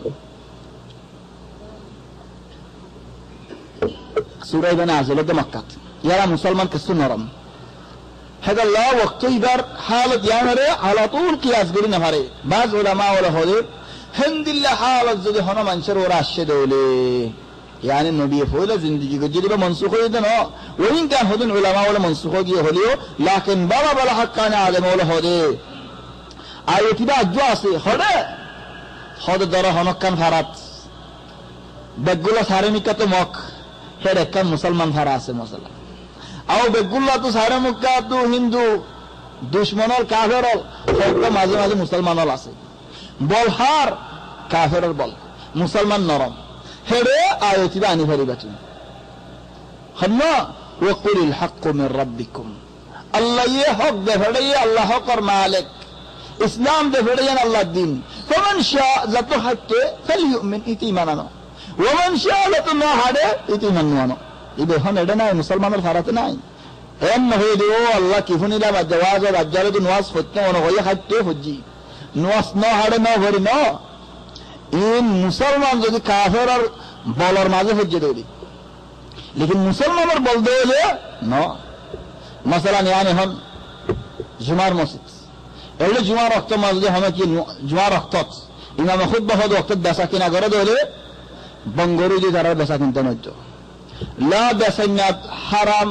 سورة نازلة مكة يرى مسلمان كالسنرم هذا الله وقت يدار حالة يامره على طول قياس قرين نفره بعض علماء ولا خذير هند الله حالة زده هنا منشر وراشد ولي يعني النبي فولا زندگی کو جدی منسوخ ہے نا وین كان هذن علماء ولا منسوخ ہے ہلیو لكن بابا بلا حق كان عالم ولا هدي آیتی با جواسی خود داره هنوک کن فرات بگولا سارمی کت موک هر کن مسلمان فراسه مسلمان আও বেগুল্লা তো সারে মুক্কা তো হিন্দু দুশ্মনল কাফেরল সবটা মাঝে মাঝে মুসলমানল আছে বলহার কাফেরল বল মুসলমান নরম হেড়ে আয়তিবা আনি ফারিবা তুমি হন্না ওয়াকুলিল হাক্কু মির রাব্বিকুম আল্লাহ ये हक दे फड़े ये अल्लाह हक और मालिक इस्लाम दे फड़े ये अल्लाह दिन फमन शाअ ज़तो हक्के फलयुमिन इतीमानो वमन शाअ ज़तो ना हाडे इतीमानो इबे हम एडे ना मुसलमान और फारत ना एन होय दे ओ अल्लाह की फुनिला बा जवाज और अज्जल दे नवाज फत्ते और होय हक्के फुजी नवाज ना हाडे ना भरी ना इन मुसलमान जो काफिर और बॉलर माजे फुजे देली लेकिन मुसलमान और बोल दे ना मसलन यानी हम जुमार मस्जिद एवढे जुमार वक्त मस्जिद हमें की जुमार वक्त इमाम खुद बहुत वक्त बेसा किना करे दोले बंगोरी जी जरा बेसा किनते नजो ला बेसन्यात हराम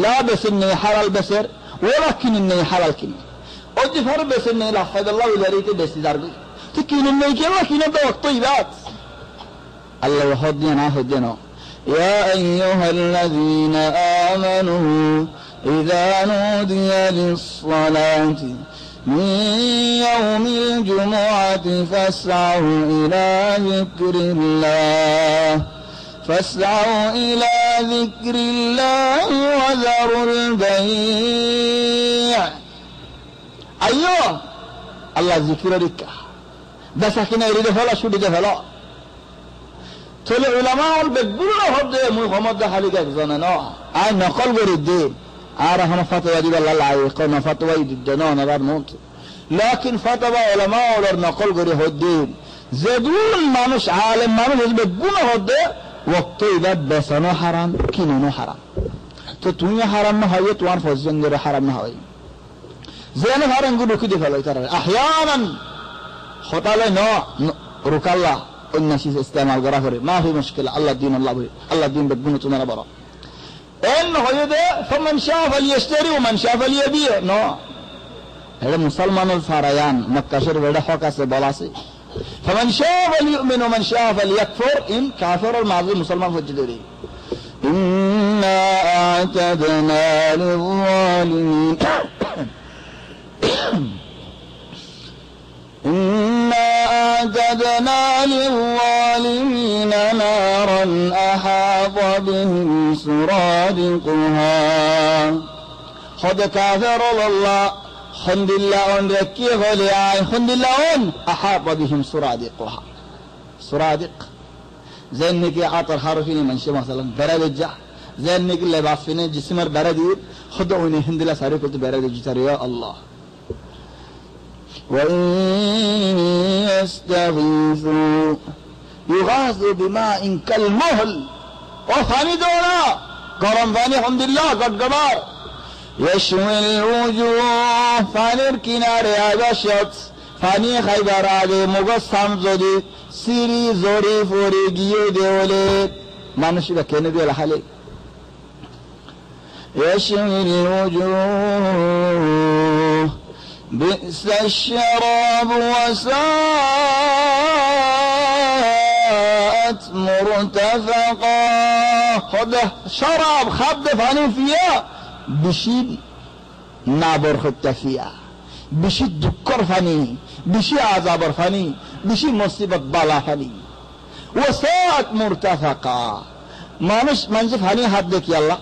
ला बेसन्ने हलाल बेसर वला किनने हलाल किन और जी फर बेसन्ने ला फदल्लाह उधरी ते बेसीदार भी तो किनने के ला किने तो वक्त इबाद अल्लाह हदिया ना हदिया या अय्युहल्लज़ीना आमनू إذا نودي للصلاة من يوم الجمعة فاسعوا إلى ذكر الله وذروا البيع أيوه الله ذكر لك بس كنا يريد فلا شو يريد فلا تولي علماء البقبول هذا محمد حالك زننا أي نقل الدين آره هم فتوى دي بالله العيق ما فتوى يدنا نبار موت لكن فتوى علماء ولا نقل غير الدين زدون مانوش عالم مانوش بيقولوا هذا وقت إذا بسنا حرام كينو حرام تو توني حرام ما هي توان فوزين غير حرام ما هي زين حرام يقولوا كده فلا ترى أحيانا خطأ له رك الله الناس استعمال غرافة ما في مشكلة الله دين الله دين بيقولوا تونا برا إن هذا فمن شاء فليشتري ومن شاء فليبيع نو هذا مسلمان الفريان مكشر وده حق سبلاسي فمن شاء فليؤمن ومن شاء فليكفر إن كافر المعظم مسلمان فجدري إنا أعتدنا للظالمين إنا أعتدنا للظالمين نارا أحاط بهم سرادقها خد كافر الله خند الله أن ركيه لعاي خند الله أن أحاط بهم سرادقها سرادق زي انك عطر حرفين منشي مثلا برد الجع زي انك اللي بعفين جسمر بردير خدعوني هند الله ساري قلت برد الجتر يا الله وإن يستغيثوا يغاثوا بماء كالمهل وفاني دونا قرم فاني الحمد لله قد قبار يشوي الوجوه فاني الكنار هذا الشط فاني خيبر هذا مقسم زودي سيري زوري فوري جيو دولي ما نشبه كيني دي لحالي يشوي الوجوه بئس الشراب وساءت مرتفقا خده شراب خد فاني فيها بشي نابر خدت فيها بشي دكر فاني بشي عذاب فاني بشي مصيبة بالا فاني وساءت مرتفقا مانش منزف فاني حد دك يلا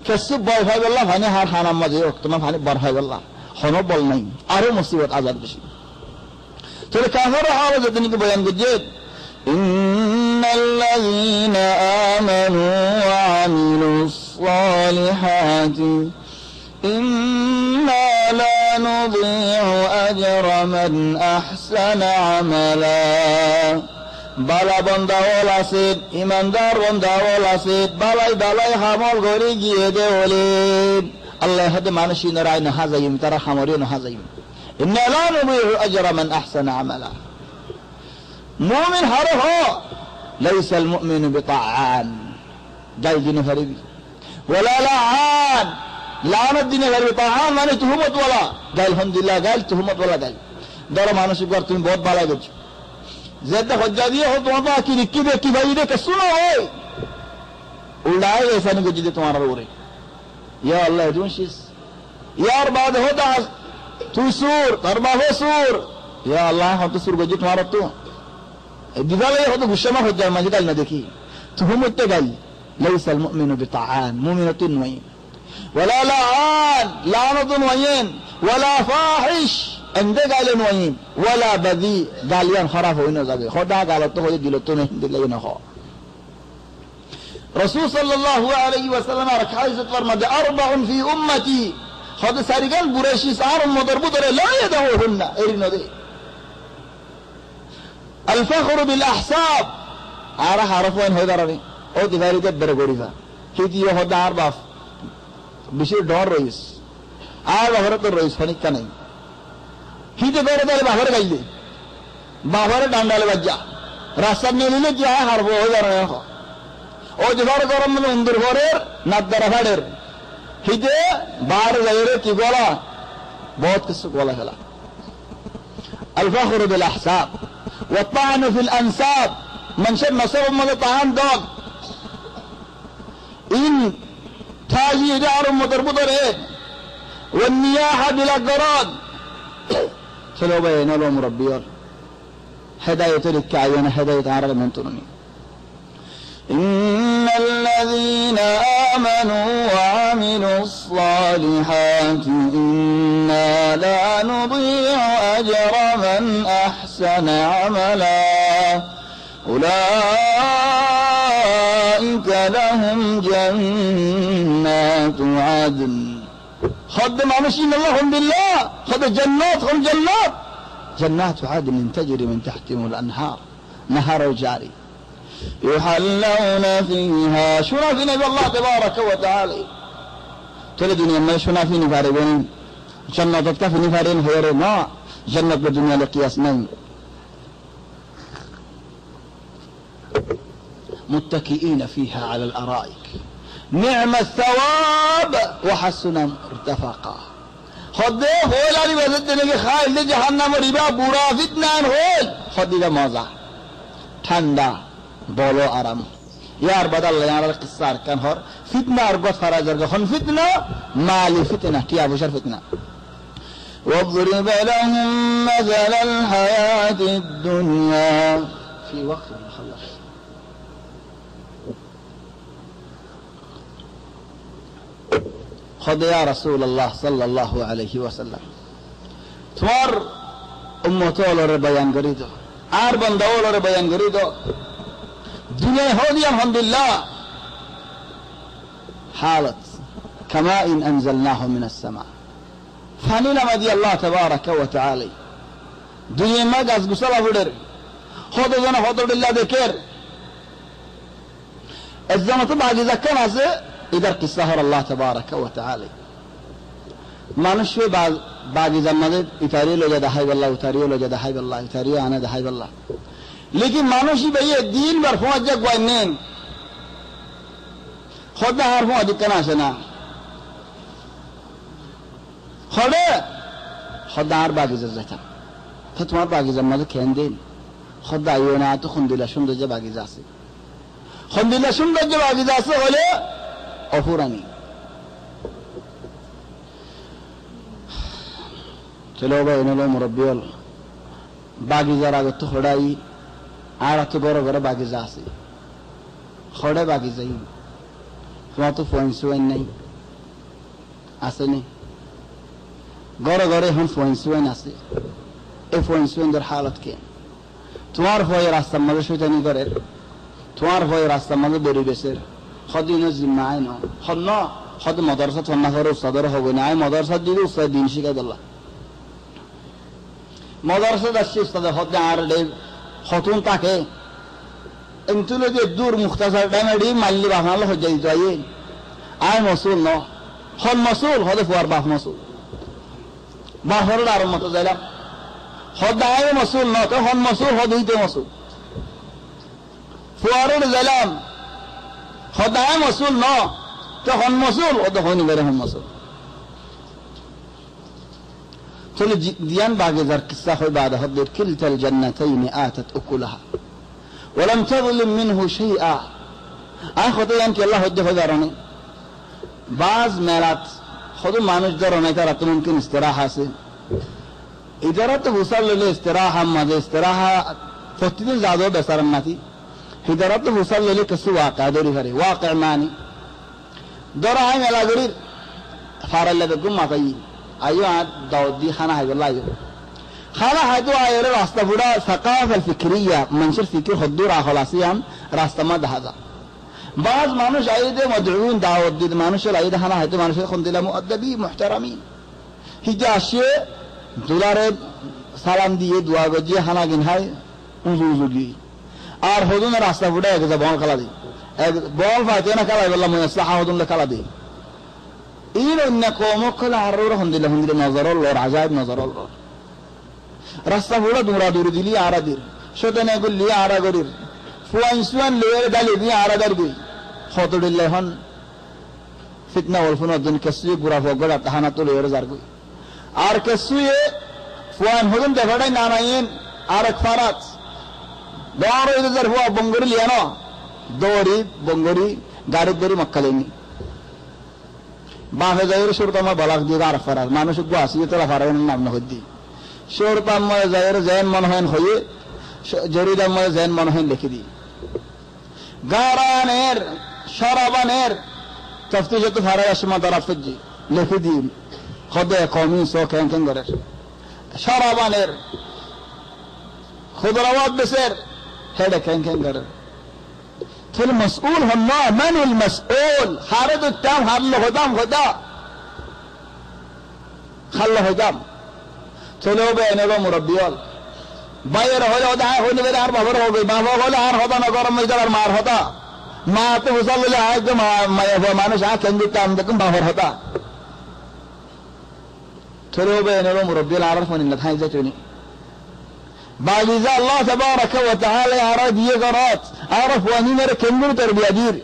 كسب باي الله فاني هار خانا مجي وقت ما فاني بار الله خنو بول نہیں ارے مصیبت عذاب بشي تو کافر حال دنی کو بیان گجے ان الذين امنوا وعملوا الصالحات انا لا نضيع اجر من احسن عملا بالا بندا ওলা সিদ ইমানদার বন্দা ওলা সিদ বালাই বালাই আমল করে গিয়ে দেওলে الله هذا ما نشي نراي نهازيم ترى حمرين نهازيم إن لا نضيع أجر من أحسن عملا مؤمن هره ليس المؤمن بطاعان قال دين فريبي ولا لعان لعن الدين غير بطاعان ما تهمت ولا قال الحمد لله قال تهمت ولا قال دار ما نشي قرتين बहुत बाला कुछ ज़्यादा खजादी हो तो वहाँ की भाई दे कसुना हो उड़ाए ऐसा नहीं कुछ दे तुम्हारा रो रहे یا اللہ دون شیز یار بعد ہوتا تو سور تربا ہو سور یا اللہ ہم تو سور گجی تمہارا تو دیوالے ہو تو غصہ ہو جائے مجھے گل نہ دیکھی تو ہم اتنے گل ليس المؤمن بطعان مؤمنة وين ولا لعان لعنة وين ولا فاحش عند قال وين ولا بذيء قاليان خراف وين زغي خدا قالت تو دي لتو نه دي لينا خو رسول صلى الله عليه وسلم ركعت فرمى اربع في امتي خد سارقال قريشي صار مضربط لا يدعوهن ارينا دي الفخر بالاحساب عرف وين هيدرني او دغاري دبر غوريفا هيدي هو دار باف بشير دور رئيس بغرت الرئيس فنك كني هيدي غير دار بغر گايلي بغر ڈانڈال بجا راستہ نیلے جا حرب ہو جا رہے ہو او دغار گرم من اندر غورر نادر فادر هيدي بار غير کی گولا بہت کس گولا کلا الفخر بالاحساب والطعن في الانساب من شر نصب من طعن دوغ إن تاجي دار مضربطره والنياحة بالأقراد سلو بين لو مربيار هداية للكعيان هداية عرض من تنمي إن الذين آمنوا وعملوا الصالحات إنا لا نضيع أجر من أحسن عملا أولئك لهم جنات عدن خد معنشين اللهم بالله خد جنات هم جنات عدن تجري من تحتهم الأنهار نهر جاري يحلون فيها شنا في نبي الله تبارك وتعالى ترى دنيا ما شنا في نفارين جنات تكفي نفارين غير ما جنة بالدنيا لقياس نين متكئين فيها على الأرائك نعم الثواب وحسن ارتفاقا خده هول علی وزد نگه خائل جهنم ربا برا فتنان هول خده ده مازا ঠান্ডা বলো আরাম ইয়ার বদল ইয়ার কিসার কান হর ফিতনা আর গত ফারাজার গখন ফিতনা মালি ফিতনা টিয়া বসার ফিতনা واضرب لهم مثل الحياة الدنيا في وقت خلص خذ يا رسول الله صلى الله عليه وسلم تمر امتول ر بیان کریدو ار بندول ر بیان کریدو دنیا هودی الحمد لله حالت كما ان انزلناه من السماء فانينا مدي الله تبارك وتعالى دنیا ما گاز گسلا فدر خود جنا فضل الله ذکر الزمت بعد ذكر আছে ইদার কিসাহর আল্লাহ তাবারাক ওয়া তাআলা মানুষ বাগি জান্নাতে ইতারি লজা দাহাই আল্লাহ উতারি লজা দাহাই আল্লাহ ইতারি আনা দাহাই আল্লাহ লেকিন মানুষই ভাইয়ে দিন ভর ফওয়াজ গয়নেন খোদা আর ফওয়াজ কেনা আছে না খোদা আর বাগি যাতা তো তোমার বাগি জান্নাতে কেন দেন খোদা আইনা তো খুন্দিলা সুন্দর যে বাগি আছে খুন্দিলা সুন্দর যে বাগি আছে হলে অফুরানি চলো ভাই এনলো মুরব্বিয়ল বাগিজার আগত খড়াই আর এত বড় বড় বাগিজা আছে খড়ে বাগিজাই তোমার তো ফোনসুয়াইন নাই আসেনি ঘরে ঘরে এখন ফোনসুয়াইন আছে এই ফোনসুয়াইনদের হালত কে তোমার ভয়ে রাস্তার মাঝে শয়তানি করে তোমার ভয়ে রাস্তার মাঝে বেরিয়ে বেসের خدينا زماعين خدنا خد مدرسة والنهار وصدر هو ناي مدرسة دي وصد دين شيء كذا الله مدرسة الشيء صدر خد عارض خطون تاكه انتو لو دور مختصر دم دي مالي بحنا الله جاي جاي آي مسؤول نا خد مسؤول خد فوار باف مسؤول باهر دارم متزايلا خد آي مسؤول نا تو خد مسؤول خد هيته مسؤول فوارو زلام خدای مسئول نه تو هن مسئول و تو هنی بره هم مسئول تو دیان باقی در قصه خوی بعد حضر كلتا الجنتين آتت أكلها ولم تظلم منه شيئا خدایان که الله حجه خدارانه বাজ মেলাত শুধু মানুষ ধরো নাই তারা তো মুমকিন ইস্তেরাহা আছে ইদারা তো হুসাল লইলে ইস্তেরাহা মাঝে ইস্তেরাহা প্রতিদিন যাদও বেচারান নাতি হিদারা তো হুসাল লইলে কিছু ওয়াকা দরি হারে ওয়াকা মানি ধরো আই মেলা গরির ফারাল্লা বেগুম মাতাই আইও আর দাওয়াত দি খানা হাইব লাইও খানা হাইতো আয়ের রাস্তা বুড়া সাকাফাল ফিকরিয়া মানুষের ফিকির হদ্দুর আখলাসিয়াম রাস্তা মা দাহাজা বাজ মানুষ আইদে মদউন দাওয়াত দি মানুষের আইদে খানা হাইতো মানুষের কোন দিলা মুআদ্দাবি মুহতারামি হিজা আসে দুলারে সালাম দিয়ে দোয়া গজিয়ে খানা গিন হাই উজু উজু দি আর হদুন রাস্তা বুড়া এক যা বল খালা দি এক বল ফাইতে না খালা বললাম মুসলাহা হদুন লে খালা দি ইন অন্য কমকলা আর হন্দিলা হন্দিলা নজরল লর আজাব নজরল লর রাস্তা বুড়া দৌড়া দৌড়ি দিলি আরা দির সেটানে গুলি আরা গরির ফুয়ান সুয়ান লেয়ার গালি দিয়ে আরা দার গই হতডিল্লে হন ফিতনা ওলফুন অর্জন কেসুয়ে গুড়া ভগড়া তাহানা তো লেয়ার যার গই আর কেসুয়ে ফুয়ান হদুন দেখাটাই না নাইন আর এক ফারাত দৌড় হইতে যার ফুয়া বঙ্গরি লিয়ানো দৌড়ি বঙ্গরি গাড়ি দৌড়ি মক্কালেনি বাফে যাইর সুরতামা বালাক দিয়ে আর ফারাত মানুষ গো আসিয়ে তোলা ফারাবেন নাম না হদ্দি সুরতামা যাইর জেন মনহেন হয়ে জরিদামা জেন মনহেন লিখে দি গারানের শরাবানের তফতিজত ফারা আসমা তারাফজি লিখে দি খদে কওমি সো কেন কেন করে শরাবানের খুদরাওয়াত বেসের হেডে কেন কেন করে فالمسؤول هم من المسؤول خارج التام خلى هدام خدا خلى هدام چلو بينه مربيال باير هو ده هو نه بير بابر هو گئی بابا بوله আর হতা না গরম মধ্যে আর মার হতা মা তো হুসালে আজ মা মানুষ আ কেন্দ্র তাম দেখুন বাবার হতা চলো بينه مربيال আর ফোন না থাই যাচনি باجزا الله تبارك وتعالى أراد يقرات عرف وانيمر كنجر تربية دير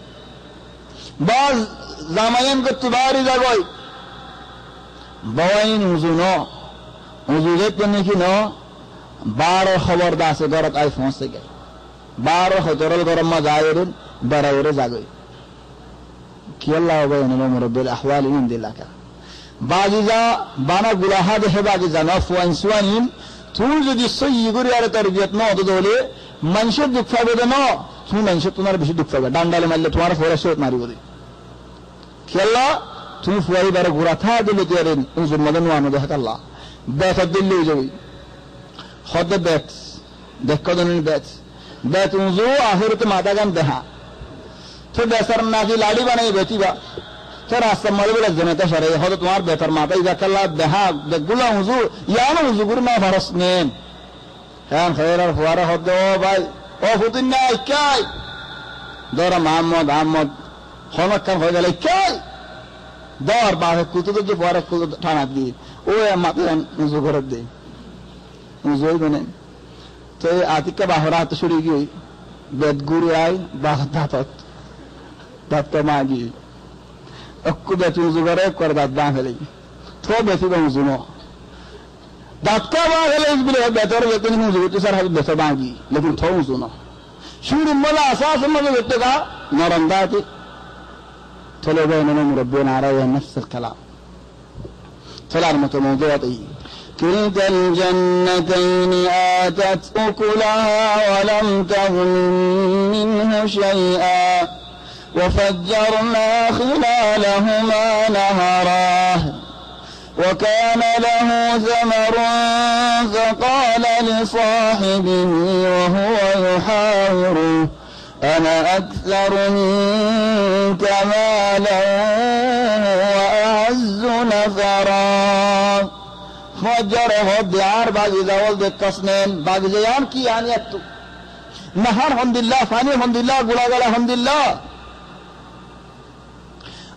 باز زمانين كنت باري دقوي بوين وزنو وزوجت بنيكي نو بارو خبر داسه قرات آي فونس سيگي بارو خطرل قرم ما زائرين براور زاقوي كي الله وبين المرب الأحوال من دلك باجزا بانا قلاها ده باجزا نفوان سوانين তুই যদি সই করে আর তরবিয়ত না হতো তাহলে মানুষের দুঃখ পাবে না তুমি মানুষের তোমার বেশি দুঃখ পাবে ডান্ডালে মারলে তোমার ফরাসত মারিব দে খেলা তুমি ফুয়ারি বারে ঘোরা থা দিলে তুই উজুর মদন ওয়ানো দেখাত আল্লাহ বেত দিল্লি যাবি হদ বেত দেখ কদনের বেত উজু আখিরতে মাথা গান দেখা তো বেসার নাকি লাড়ি বানাই বেতিবা তো রাস্তা মারে বলে জনতা সারে হদ তোমার বেতার মাথায় দেখাল্লা দেখা দেখগুলা উজু ইয়ানো উজু করে না ফারস নেন হ্যাঁ খেরার ফুয়ারা হদ ভাই ও ফুতিন না কাই দরা মোহাম্মদ আহমদ হনকান হয়ে গেল কাই দর বাহে কুতু তো ফুয়ারা কুতু ঠানা দিয়ে ও মাথা উজু করে দে উজুই বনে তো আতিকা বাহরা তো শুরু গই বেদ গুরু আই বাহ দাঁত মাগি একটু বেতন উজু করে দাঁত বাঁ ফেলে তো বেশি উজু ন দাঁত বাঁ ফেলে বলে বেতর বেতন উজু করতে স্যার হাতে বেতর বাঁগি লেকিন থো উজু ন শুরু মলা আসাস মধ্যে বেতে কা নরম দাঁতি চলে বেনন মুরব্বিন আরায়া نفس الكلام চলার মতো মওজুয়াত كلتا الجنتين آتت أكلها ولم تظلم منه شيئا وفجرنا خلالهما نهرا وكان له ثمر فقال لصاحبه وهو يحاوره أنا أكثر منك مالا وأعز نفرا فجره الدعار بعد إذا ولد التصنين بعد زيان كي يعني يكتو نهر الحمد لله فاني الحمد لله قلا الحمد لله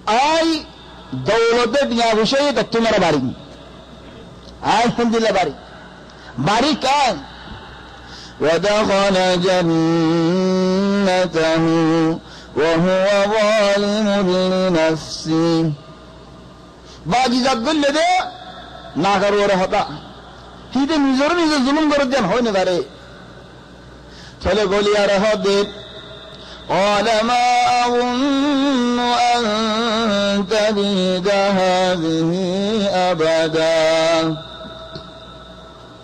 আই দৌলতে বিয়া বসে দেখতো মেরা বাড়ি আলহামদুলিল্লাহ বাড়ি কান ودخل جنته وهو ظالم لنفسه বাজি জাগলে দে না করো রে হতা হিতে নিজের জুলুম করে দেন হয় না রে চলে গলিয়া রে হদে قال ما أظن أن تبيد هذه أبدا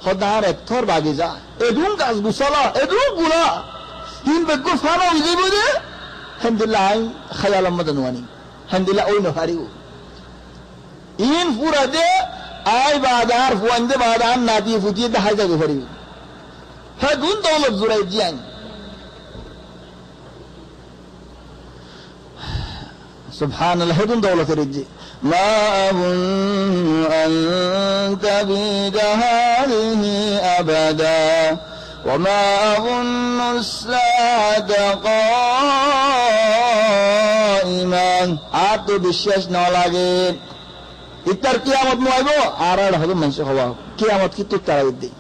خدار اكثر باقي جا ادون গাছ গুছালা এদুন গুলা হিন বেগো ফানা হইছে বলে হামদুলিল্লাহ আই খায়াল মদনওয়ানি হামদুলিল্লাহ ওই নহারিও ইন পুরা দে আই বাদার ফুয়ান্দে বাদার নাতি ফুটিয়ে দেখাই যাবে ফরি হ্যাঁ গুণ দৌলত জুড়াই জিয়ান সুবহানাল্লাহ হেদুন দৌলতের জি ما أظن أن تبيد هذه أبدا وما أظن الساعة قائمة آتو بالشيش نولاغين ইত্তার কিয়ামত নয়বো আর হবে মানুষ হওয়া কিয়ামত কি তুই তারা দিই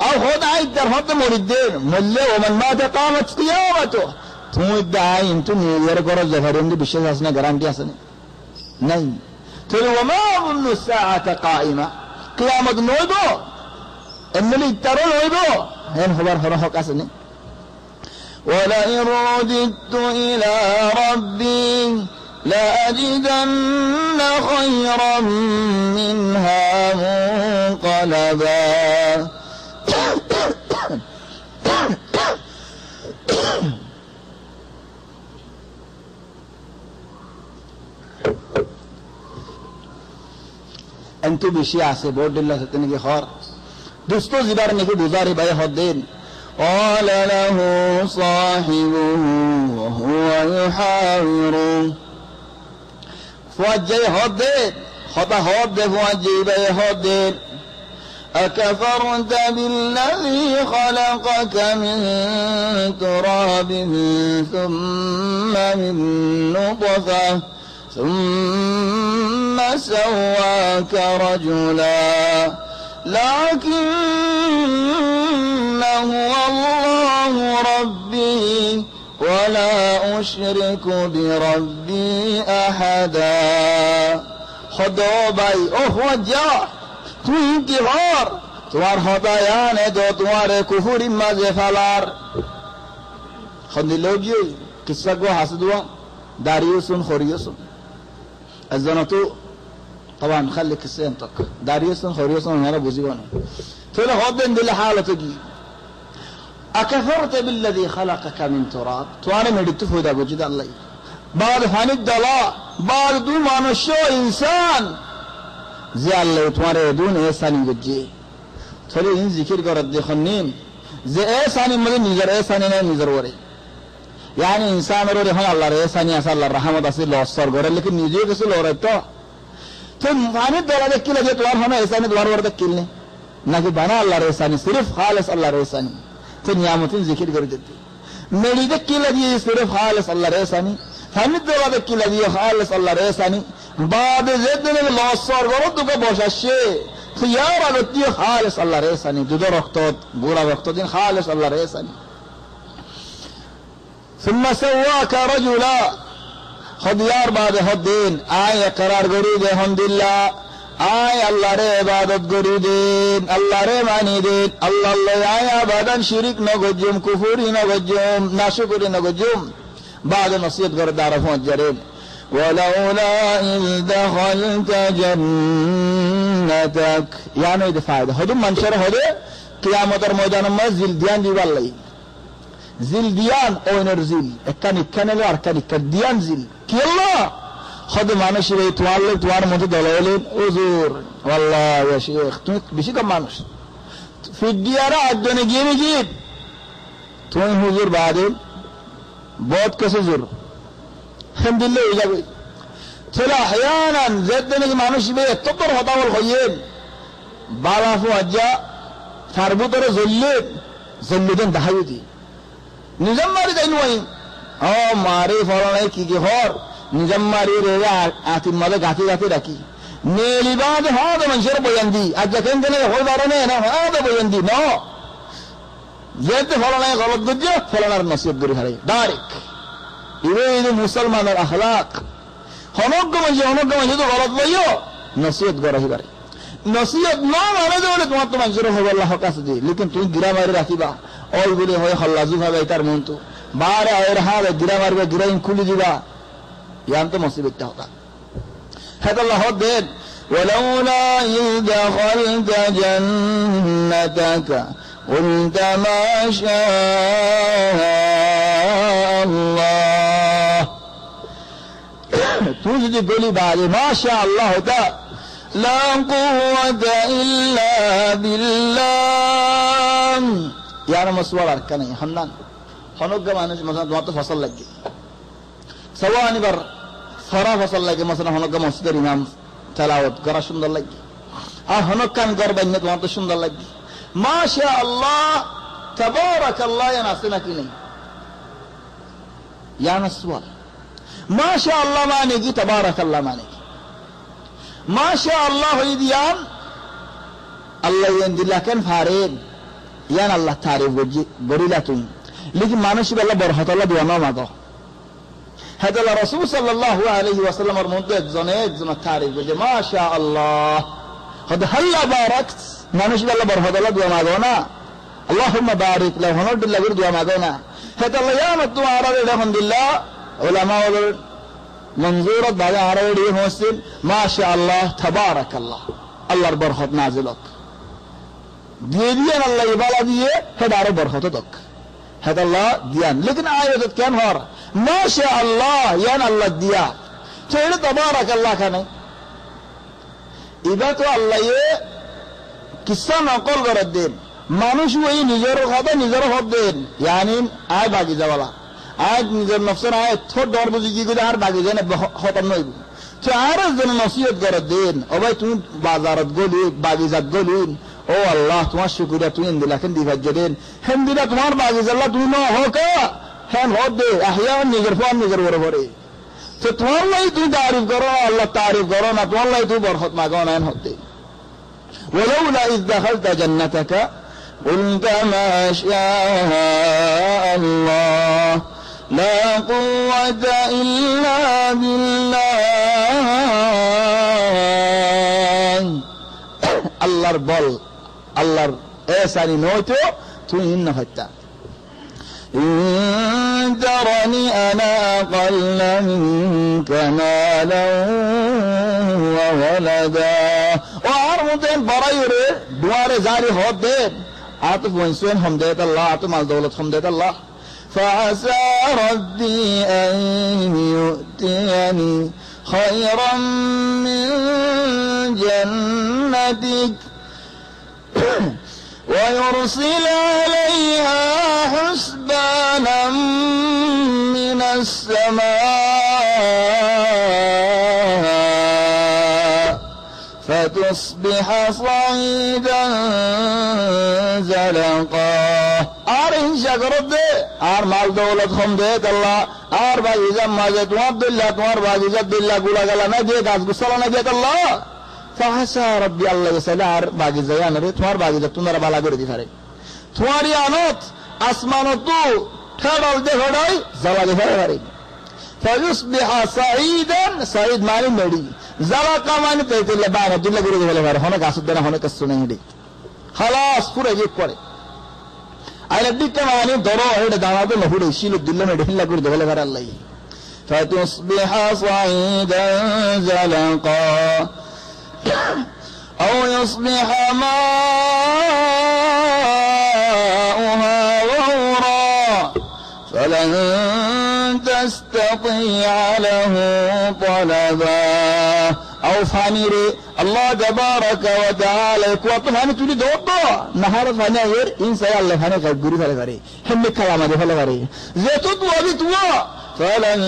আর হোদা ইত্তার হতে মরিদ্দের মল্লে ওমান মাতে কামত কিয়ামত তুই দাই ইনটু নিয়ার করে জহরেন্দি বিশ্বাস আছে না গ্যারান্টি আছে না নাই তাহলে ওমা আযুন্নু সাআতা কাইমা কিয়ামত নয়বো এমনি ইত্তারও নয়বো হেন হবার হক আছে না ولئن رددت إلى ربي لأجدن خيرا منها منقلبا انتو بشي عسي بورد الله ستنكي خار دوستو زبار نكي بوزاري باي حدين قال له صاحبه وهو يحاوره فوجي حدين خطا حد فوجي باي حدين أكفرت بالذي خلقك من تراب ثم من نطفة ثم سواك رجلا لكن هو الله ربي ولا أشرك بربي أحدا خدو باي وجه তুই কি হর তোমার হতায়ান এ তো তোমার কুফুরি মাঝে ফালার খন্দিলেও গিয়ে কিসা গো হাসদুয়া দাঁড়িয়ে শুন খরিয়ে শুন একজনতো طبعا خلي كسين طق দাঁড়িয়ে শুন খরিয়ে শুন আমরা বুঝিব না তাহলে হদেন দিলে হালত কি أكفرت بالذي خلقك من تراب تواني مدتو فودا بوجود الله بعد حنيد دلا بعد دو মানুষ ইনসান যে আল্লাহ তোমার দুন এসানি গজ্জে তাহলে ইন জিকির করার দেখুন নিন যে এসানি মানে নিজের এসানি না নিজের ওরে يعني انسان رو رحم الله রে এসানি আছে আল্লাহর রহমত আছে লসর করে লেকিন নিজে কিছু লরে তো মানে দলা দেখ কি লাগে তোমার হনা এসানি তোমার ওরে দেখ কিলনে নাকি বানা আল্লাহর এসানি सिर्फ খালিস আল্লাহর এসানি তো নিয়ামতিন জিকির করে দিতে মেরি দেখ কি লাগে सिर्फ খালিস আল্লাহর এসানি আমি দলা দেখ কি লাগে খালিস আল্লাহর এসানি بعد زدن لاسار ورد دوگه باششه خیار الوتی خالص الله رسانی دو رختاد بورا وقتادین خالص الله رسانی ثم سواك رجلا خدیار بعد حدین آئی قرار گرید الحمدللہ آئی اللہ رے عبادت گریدین اللہ رے مانی دین اللہ آئی عبادن شرک نگجم کفوری نگجم ناشکری نگجم بعد نصیت گردار فوجرین ولولا إذ دخلت جنتك يعني ده فائدة هدوم منشر هده قيامة الميدان ما زلديان دي والله زلديان اوينر زل اكان اكانه اركان اكديان زل كي الله هدوم مانوش রে তোয়ার মধ্যে দলালেন হুজুর والله يا شيخ তুমি বেশি কম মানুষ ফিডিয়ারা আদনে গিয়ে গিয়ে তুমি হুজুর বাদে বহুত কাছে জোর الحمد لله يجابي تلا احيانا زدنا মানুষ বে ততর হতাবল হইয়েন বালাফু আজ্জা ফারবুতরে জল্লিদেন দাহাইদি নিজাম্মারি দাইনওয়াই ও মারে ফলনাই কি কি হর নিজাম্মারি রে আতিম মাদে গাতি গাতি রাখি নেলিবাদ হাদা মানুষের বয়ান্দি আজ্জা কেন দেনে হই বারনে না হাদা বয়ান্দি নো যেতে ফলনাই গলত গজ্জা ফলনার নসিব করি হারে ডাইরেক্ট ইবে মুসলমানের আখলাক হনজ্ঞ মানুষ তো গলত লইও নসিহত করা হিবারে নসিহত না মানে দেবলে তোমার তো মানুষের হবে আল্লাহ কাছে দিয়ে লেকিন তুমি গিরা মারি রাখিবা ওই বলে হয় হল্লাজু ভাবে তার মন তো बारे आए रहा वे गिरा मार वे गिरा इन खुली दिवा यान तो मुसीबत होता है तो अल्लाह देन वलौला इज़ दखलत जन्नतक قلت ما شاء الله तू यदि बोली बारे माशा अल्लाह होता ला कुव्वता इल्ला बिल्लाह यार मसवार का नहीं हमदान हनुक मानुष मसलन तुम्हारा तो फसल लग गई सवानी पर फरा फसल लगे मसलन हनुक मस्जिद इमाम तलावत करा सुंदर लगी आ हनुक कान कर बनने तुम्हारा तो सुंदर लगी माशा अल्लाह तबारक अल्लाह या नासना की नहीं या नस्वाल माशा अल्लाह मानेगी तबारक अल्लाह मानेगी माशा अल्लाह हुई दियान अल्लाह ये दिलाकन फारेन यान अल्लाह तारीफ गोरिला तुम लेकिन मानुष अल्लाह बरहत अल्लाह दुआना मांगो हदल रसूल सल्लल्लाहु अलैहि वसल्लम और मुद्दे एक जन तारीफ गोजे माशा अल्लाह हद हल्ला बारकत मानुष अल्लाह बरहत अल्लाह दुआ मांगो ना अल्लाहुम्मा बारिक लहु हनद लगर दुआ मांगो ना हदल यामत दुआ आरादे अलहमदुलिल्लाह उलमा और मंजूरत बाजा आरादे होसिन माशा अल्लाह तबारक अल्लाह अल्लाह बरहत नाजिलक दिए अल्लाह इबाला दिए हेदारो बरहत तक हेद अल्लाह दिया लेकिन आयत क्या हो रहा माशा अल्लाह यान अल्लाह दिया तो ये तबारक अल्लाह का नहीं इबा तो अल्लाह ये किस्सा नकल कर देन मानुष वही निजर खाता निजर होत देन यानी आय बागी जावाला आज निजर नफ्सन आय थोड़ डर बुझी की गुदा हर बागी जाने खत्म नहीं तो आरस जन नसीहत कर देन ओ भाई तुम बाजारत गोली बागीजात गोली ओ अल्लाह तुम्हारा शुक्रिया तुम इन दिला के दिखा जदेन हम दिला तुम्हार बागीज अल्लाह तुम न हो का हम होत दे अहिया निजर फान निजर वर भरे तो तुम्हार लाई तुम तारीफ करो अल्लाह तारीफ करो ना तुम्हार लाई तू बरकत मांगो ना होते वलौला इज़ दखलत जन्नतक قلت ما شاء الله لا قوة إلا بالله الله بول الله إيساني نوتو توين فتا إن ترني أنا أقل منك مالا وولدا وعرمتين برايري دوار زاري هود دين عاطف وينسوين هم ديت الله عاطف مال دولة هم ديت الله فعسى ربي أن يؤتيني خيرا من جنتك ويرسل عليها حسبانا من السماء فتصبح صعيدا زلقا آرين شكرت دي آر مال دولت خم ديت الله آر باقي مازت وعبد الله تمار باقي زد الله قولا قلا نجيت عز قصلا نجيت الله فعسى ربي الله يسلار باقي زيان ري تمار باقي زد تنر بالا قرد فاري تماري آنوت اسمانتو تھڑل دے ہڑائی زلا دے فاري فيصبح صعيدا صعيد مالي مڑی زلقا معنی پیتے لبان عبد الله قرد فاري ہونا قاسد دینا ہونا قصو نہیں دی خلاص پورا یہ کرے أنا بديت ماني ضرورة هذا دعوة نقول يشيل الدلة من دهلا قرد ولا غير الله فتصبح صعيدا زلقا أو يصبح ماؤها غورا فلن تستطيع له طلبا أو فانيري الله تبارك وتعالى يقول فاني تريد دوتو نهار فاني غير إنسان الله فاني غير فاني غير هم كلامه ده فاني غير زيتوت وابتوا فلن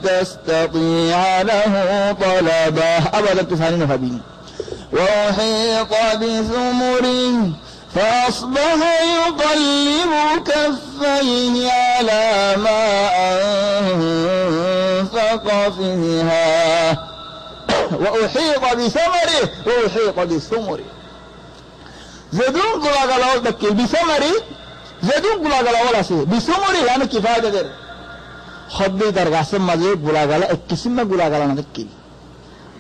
تستطيع له طلبا أبدا تفاني نفبين وأحيط بثمره فأصبح يقلب كفيه على ما أنفق فيها وأحيط بثمره وأحيط بثمره زدون قلا قلاول تكيل بثمره زدون قلا قلاول أسي بثمره يعني كفاية در خبي در قاسم مزيد قلا قلا एक किस्म में قلا قلا ना तक्कील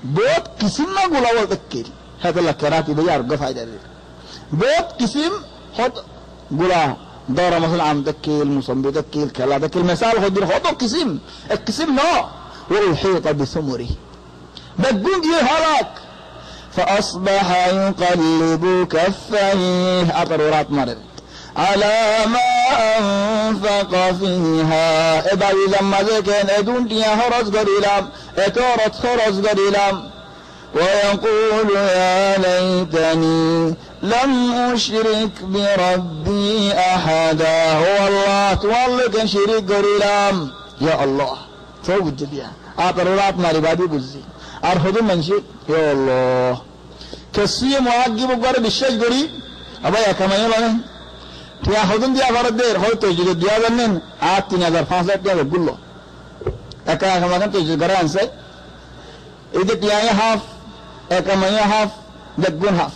बहुत किस्म में قلاول तक्कील है तो लक्कराती भैया अर्ग फायदा दे बहुत किस्म होत गुला دورة مثلا عم تكيل مصنبي تكيل كلا تكيل مثال خدر خطو قسم القسم لا وأحيط بثمره بقون دي هلاك فأصبح يقلب كفيه أطرورات مرض على ما أنفق فيها إذا لما ذكين أدون دي هرز قريلام أتورت خرز قريلام ويقول يا ليتني لم أشرك بربي أحدا هو الله تولك شريك قريلام يا الله توجد بها أطرورات مالي بادي قزي أرهدو منشي يا الله كسي معقب قرب الشجري أبايا كما يلونه تياخذون دي أفردير خذ تجد دي أذنن عاتني أذر فانسة دي أقول له أكا كما كان تجد قران سي إذا تياي هاف كما يهاف دقون هاف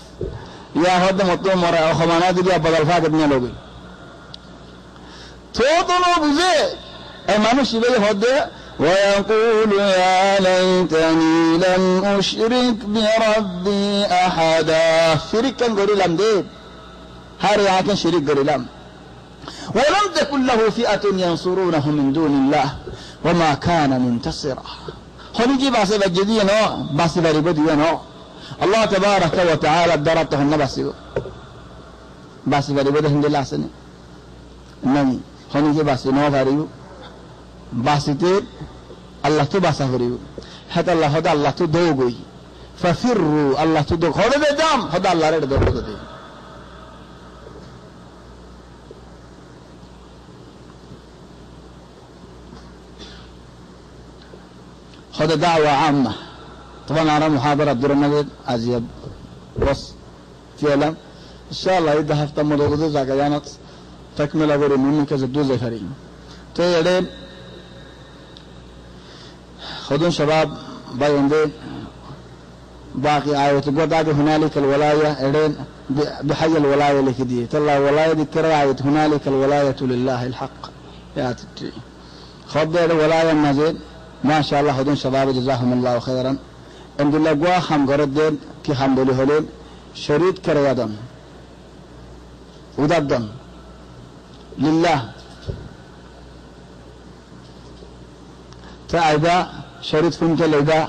يا هذا مطلوب مرة خمانات دي بدل فاقد نلوغي توطنوا بزي أمانو شبه هذا ويقول يا ليتني لم أشرك بربي أحدا شرك كان قريلام دي هاري عاكن شريك قريلام ولم تكن له فئة ينصرونه من دون الله وما كان منتصرا خليجي باسي بجدين باسي بريبدين الله تبارك وتعالى دربته النبسي باسي بريبدين الله سنة نمي خليجي باسي نوفاريو باسي تير الله تباسا فريو هذا الله هذا الله تدوغي ففروا الله تدوغ هذا بدام هذا الله رد دوغ دي هذا دعوة عامة طبعا أنا محاضرة دور النبي أزيد بس فعلا إن شاء الله إذا هفتم مدوغ ذاك جانت تكمل أقول مني كذا دوزة فريم تيرين خذون شباب باين دي باقي آية تقول هنالك الولاية إرين بحي الولاية لكدي تلا الولاية دي كراية هنالك الولاية لله الحق يا تتي خذ الولاية النزيد ما شاء الله خذون شباب جزاهم الله خيرا عند الله قوا خم قردين كي خم دولي هولين شريط كريادم ودادم لله تعبا شريط فنت لدا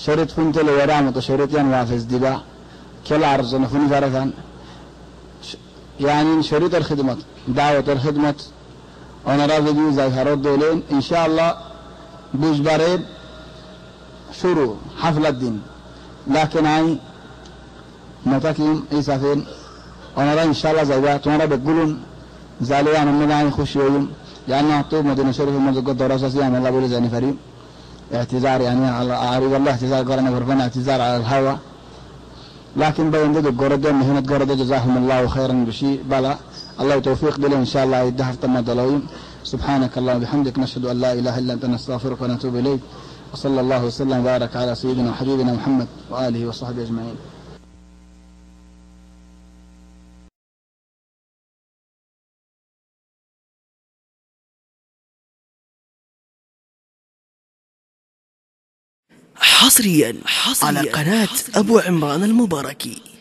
شريط فنت لورامة شريط ينوافز دبا كلا عرضنا فني فارثان يعني شريط الخدمة دعوة الخدمة أنا راضي زي هرد دولين إن شاء الله بوجبارين شروع حفلة الدين لكن هاي متاكين عيسى فين أنا رأي إن شاء الله زي ذات وأنا بقولون زاليان من خش يوم لأنه طيب مدينة شريف المنطقة الدراسة يعني الله بولي زاني فريم اعتذار يعني على أعرض الله اعتذار قرنا غرفنا اعتذار على الهوى لكن بين ذلك قردين مهنة قردة جزاهم الله خيرا بشيء بلا الله توفيق دلهم إن شاء الله يدهف تم دلوهم سبحانك الله وبحمدك نشهد أن لا إله إلا أنت نستغفرك ونتوب إليك وصلى الله وسلم وبارك على سيدنا وحبيبنا محمد وآله وصحبه أجمعين. حصريا على قناة أبو عمران المباركي.